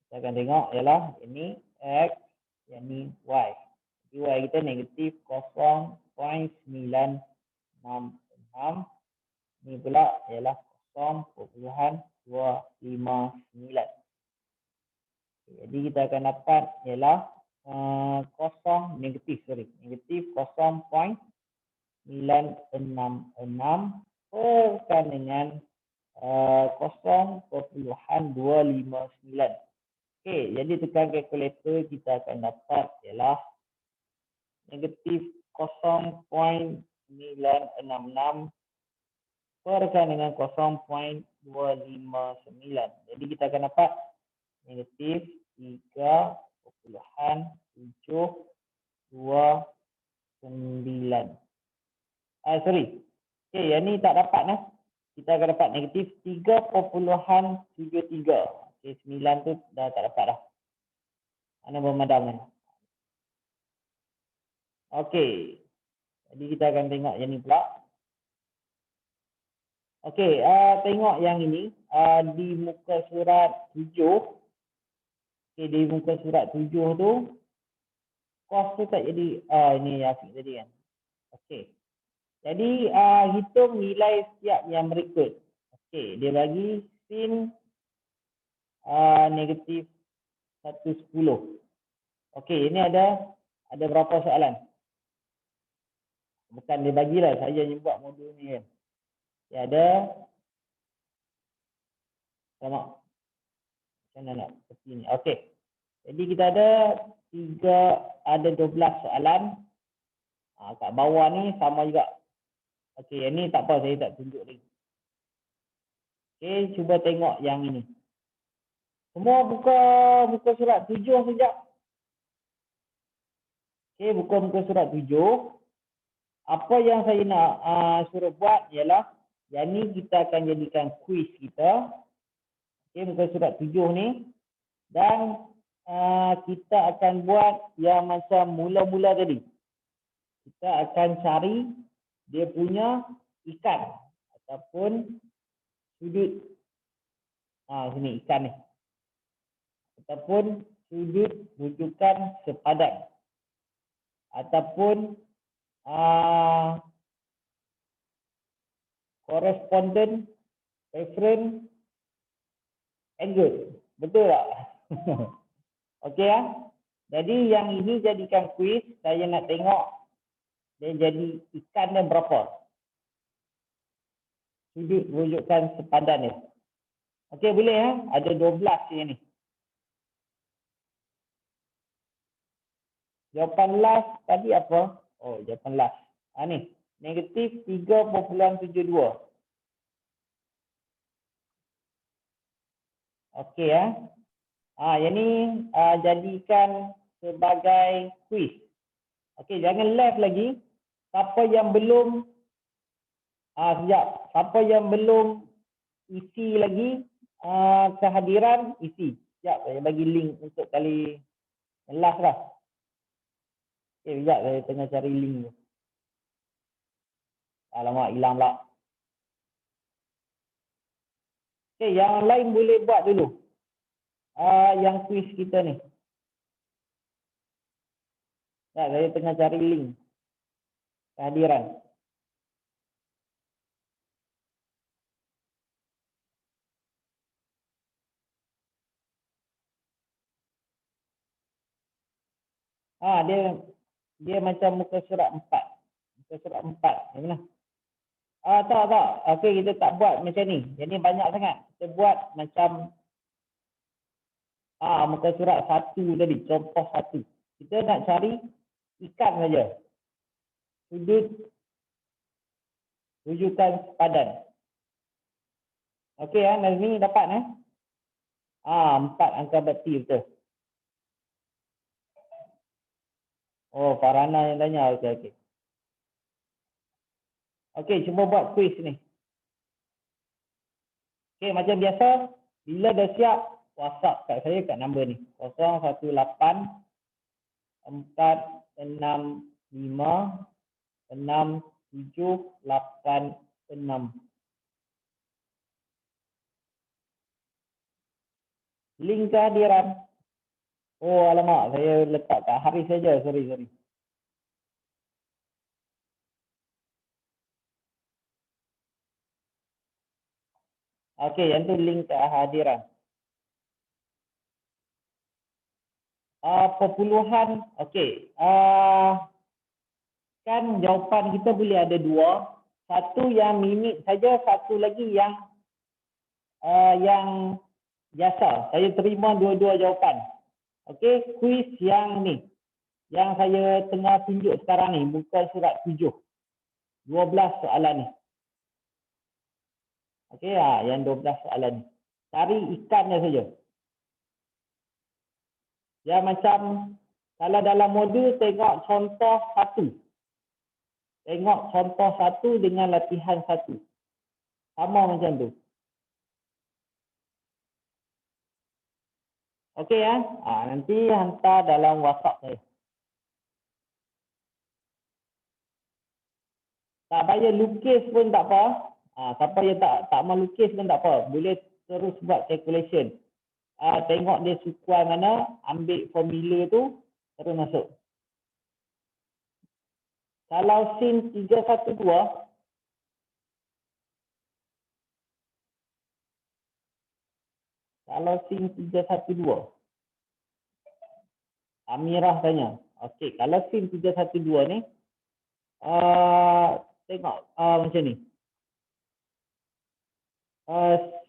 S1: Kita akan tengok ialah ini X, yang ni Y. Jadi Y kita negatif 0.966. Ini pula ialah 0.259. Jadi kita akan dapat ialah negatif 0.966 berkan dengan 0.259. Okey, jadi tekan kalkulator kita akan dapat ialah negatif 0.966 berkan dengan 0.259. Jadi kita akan dapat negatif 3.729. Sorry. Okey, yang ni tak dapat nah. Kita akan dapat negatif 3.73. Okey, 9 tu dah tak dapat dah. Mana bermadam kan? Okey. Jadi kita akan tengok yang ni pula. Okey, tengok yang ini di muka surat 7. Okey, di muka surat 7 tu kos tu tak jadi ini Afiq tadi kan. Okey. Jadi hitung nilai setiap yang berikut. Okey, dia bagi sin negatif 110. Okey, ini ada berapa soalan? Bukan dia bagilah, saya yang buat modul ni kan. Dia ada sama. Macam mana nak seperti ni. Okey. Jadi kita ada 12 soalan. Kat bawah ni sama juga. Okey, yang ni tak apa, saya tak tunjuk lagi. Okey, cuba tengok yang ini. Semua buka surat 7 sekejap. Okey, buka muka surat 7. Apa yang saya nak suruh buat ialah yang ni kita akan jadikan kuis kita. Okey, muka surat 7 ni. Dan kita akan buat yang macam mula-mula tadi. Kita akan cari dia punya ikan ataupun sudut. Sini ikan ni. Ataupun sudut rujukan sepadan. Ataupun correspondent reference angle. Betul tak? Okey ya. Jadi yang ini jadikan kuis, saya nak tengok dia jadi ikan dia berapa. Sudut rujukan sepadan dia. Okey, boleh ya? Ada 12 sini. Jawapan last tadi apa? Oh, jawapan last. Ni, negatif 3.72. Okey ya. Yang ni jadikan sebagai kuis. Okey, jangan left lagi. Siapa yang belum sekejap. Siapa yang belum isi lagi kehadiran, isi. Sekejap, saya bagi link untuk kali last lah. Okey, sekejap saya tengah cari link tu. Alamak, hilang pula. Okey, yang lain boleh buat dulu. Yang kuis kita ni. Saya tengah cari link kehadiran. Dia macam muka surat 4. Muka surat 4. Yang mana? Tak. Okey, kita tak buat macam ni. Jadi banyak sangat. Kita buat macam muka surat 1 tadi, contoh 1. Kita nak cari ikan saja. Sudut rujukan sepadan. Okey Nazmi dapat 4 angka bakti betul. Oh, Farhana yang tanya. Okey. Okey, cuba buat kuis ni. Okey, macam biasa, bila dah siap, WhatsApp kat saya kat nombor ni. 018 4, 6, 5, 6, 7, 8, 6. Link kehadiran. Oh alamak, saya letak kat Haris saja. Sorry. Okey, yang tu link kehadiran. Perpuluhan, okey. Kan jawapan kita boleh ada dua. Satu yang minit saja, satu lagi yang biasa. Saya terima dua-dua jawapan. Okey, kuis yang ni. Yang saya tengah tunjuk sekarang ni, muka surat 7. 12 soalan ni. Okey, yang 12 soalan ni. Cari ikannya saja. Ya macam kalau dalam modul tengok contoh 1. Tengok contoh 1 dengan latihan 1. Sama macam tu. Okey ya. Nanti hantar dalam WhatsApp saya. Tak payah lukis pun tak apa. Siapa yang tak mau lukis pun tak apa. Boleh terus buat calculation. Tengok dia sukuan mana, ambil formula tu, terus masuk. Kalau sin 312, Amirah tanya. Okey, kalau sin 312 ni, tengok macam ni.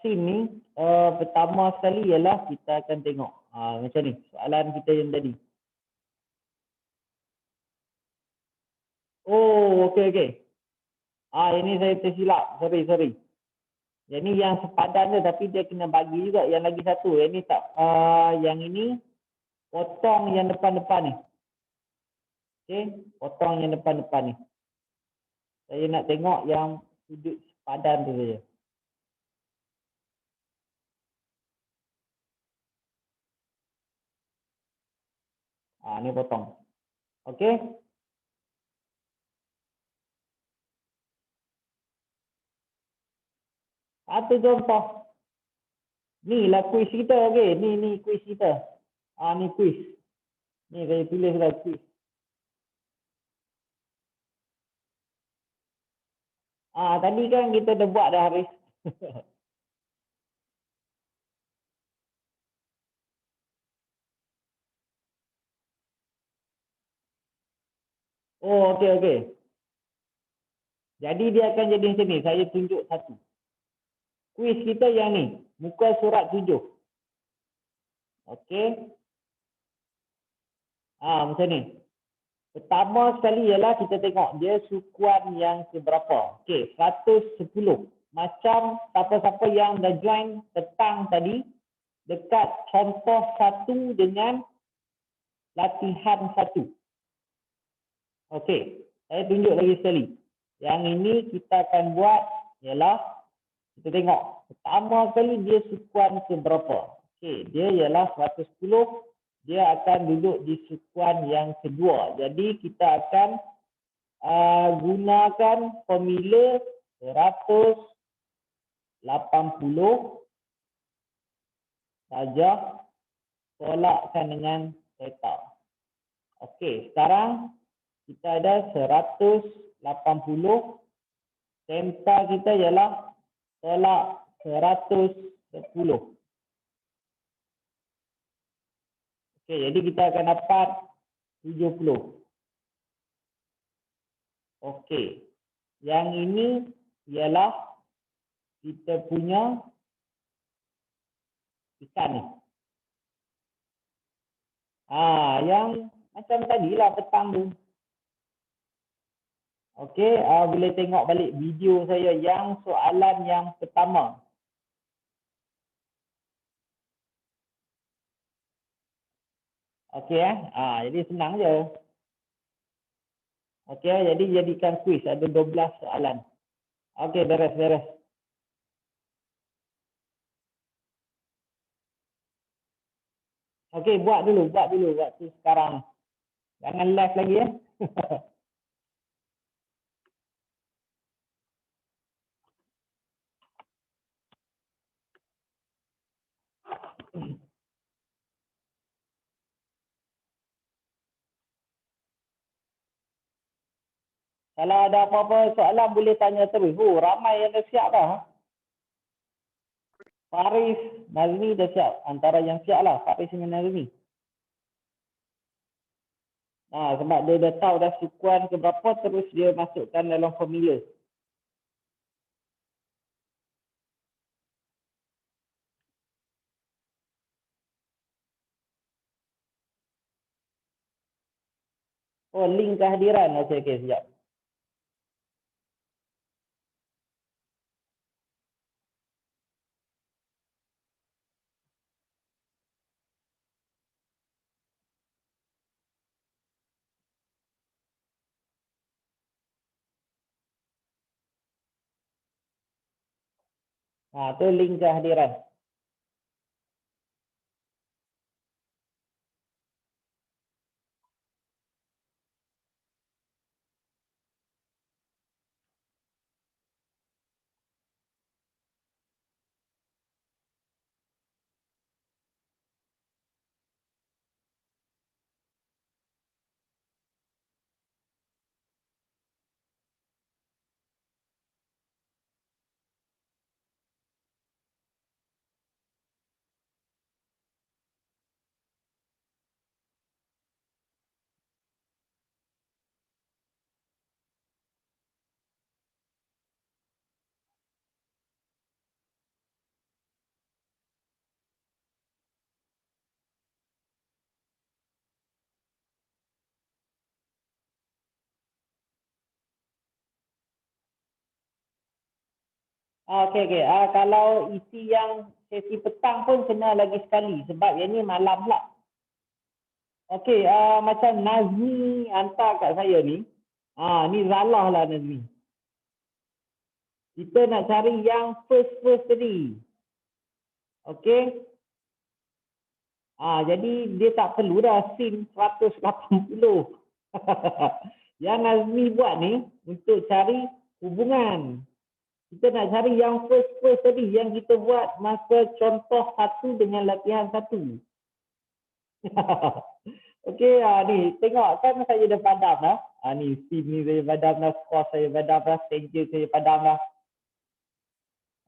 S1: Sin ni, pertama sekali ialah kita akan tengok. Macam ni, soalan kita yang tadi. Oh, okey. Ini saya tersilap. Sorry. Yang ni yang sepadan tu, tapi dia kena bagi juga yang lagi satu. Yang ni tak, yang ini potong yang depan-depan ni. Okey, potong yang depan-depan ni. Saya nak tengok yang sudut sepadan tu saja. Ni potong. Okey. Satu contoh. Ni lah kuis kita, okey. Ni kuis kita. Ni kuis. Ni saya tulis lah kuis. Tadi kan kita dah buat dah Haris. Oh, okey. Jadi dia akan jadi macam ni. Saya tunjuk satu. Kuis kita yang ni. Muka surat 7. Okey. Macam ni. Pertama sekali ialah kita tengok dia sukuan yang seberapa. Okey, 110. Macam siapa-siapa yang dah join petang tadi, dekat contoh 1 dengan latihan 1. Okey, saya tunjuk lagi sekali. Yang ini kita akan buat ialah, kita tengok. Pertama sekali dia sukuan seberapa. Okey, dia ialah 110. Dia akan duduk di sukuan yang kedua. Jadi kita akan gunakan formula 180 saja, tolakkan dengan theta. Okey, sekarang kita ada 180. Theta kita ialah tolak 110. Okey, jadi kita akan dapat 70. Okey. Yang ini ialah kita punya ikan ni. Yang macam tadilah petang tu. Okey, boleh tengok balik video saya yang soalan yang pertama. Okey jadi senang je. Okey, jadi jadikan kuis ada 12 soalan. Okey, beres. Okey, buat dulu waktu sekarang. Jangan left lagi ya. Kalau ada apa-apa soalan boleh tanya terus. Oh, ramai yang dah siap dah. Faris, Nazmi dah siap. Antara yang siap lah, Faris dengan Nazmi. Sebab dia dah tahu dah sukuan ke berapa, terus dia masukkan dalam formula. Oh, link kehadiran. Okey, sekejap. Tu link kehadiran. Okey. Kalau isi yang sesi petang pun kena lagi sekali. Sebab yang ni malam pula. Okey, macam Nazmi hantar kat saya ni. Ni Zalah lah Nazmi. Kita nak cari yang first tadi. Okey. Jadi dia tak perlu dah sin 180. Yang Nazmi buat ni untuk cari hubungan. Kita nak cari yang first tadi yang kita buat masa contoh 1 dengan latihan 1. Okey, ni tengok kan saya dah padam dah. Ni sim ni saya padam dah, skor saya padam dah, stranger saya padam dah.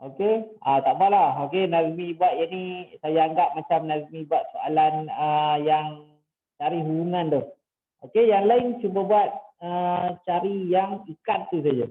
S1: Okey, tak apalah. Okey, Nazmi buat yang ni saya anggap macam Nazmi buat soalan yang cari hubungan tu. Okey, yang lain cuba buat cari yang ikat tu saja.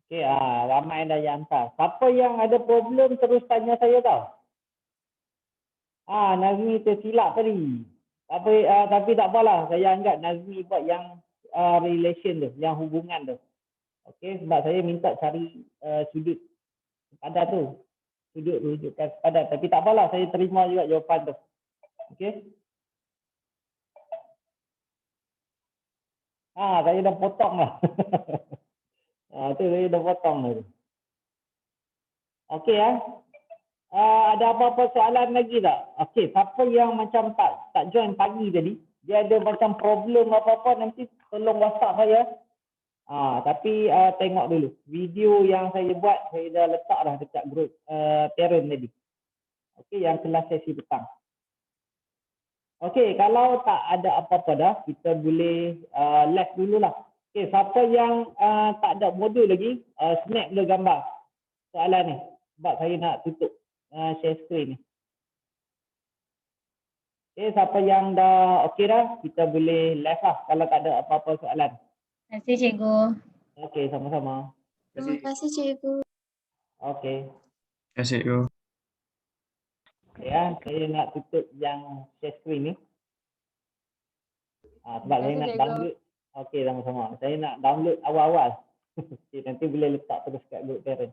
S1: Okey, ramai dah yang hantar. Siapa yang ada problem terus tanya saya tau. Nazmi tersilap tadi. Tapi tak apalah, saya anggap Nazmi buat yang relation tu, yang hubungan tu. Okey, sebab saya minta cari sudut padat tu. Sudut rujukan padat. Tapi tak apalah, saya terima juga jawapan tu. Okey. Saya dah potong lah. Tu saya dah potong tu. Okey ada apa-apa soalan lagi tak? Okey, siapa yang macam tak join pagi tadi, dia ada macam problem apa-apa, nanti tolong WhatsApp saya. Tapi tengok dulu. Video yang saya buat, saya dah letak dah dekat grup parent tadi. Okey, yang kelas sesi petang. Okey, kalau tak ada apa-apa dah, kita boleh left dululah. Okey. Okey, siapa yang tak ada modul lagi, snap dulu gambar soalan ni. Sebab saya nak tutup share screen ni. Okey, siapa yang dah okey dah, kita boleh live lah kalau tak ada apa-apa soalan.
S3: Terima kasih cikgu.
S1: Okey, sama-sama.
S4: Terima kasih cikgu.
S1: Okey.
S2: Terima kasih, cikgu.
S1: Ya, saya nak tutup yang share screen ni. Sebab saya nak download. Okey, sama-sama. Saya nak download awal-awal. Okay, nanti boleh letak terus kat group parent.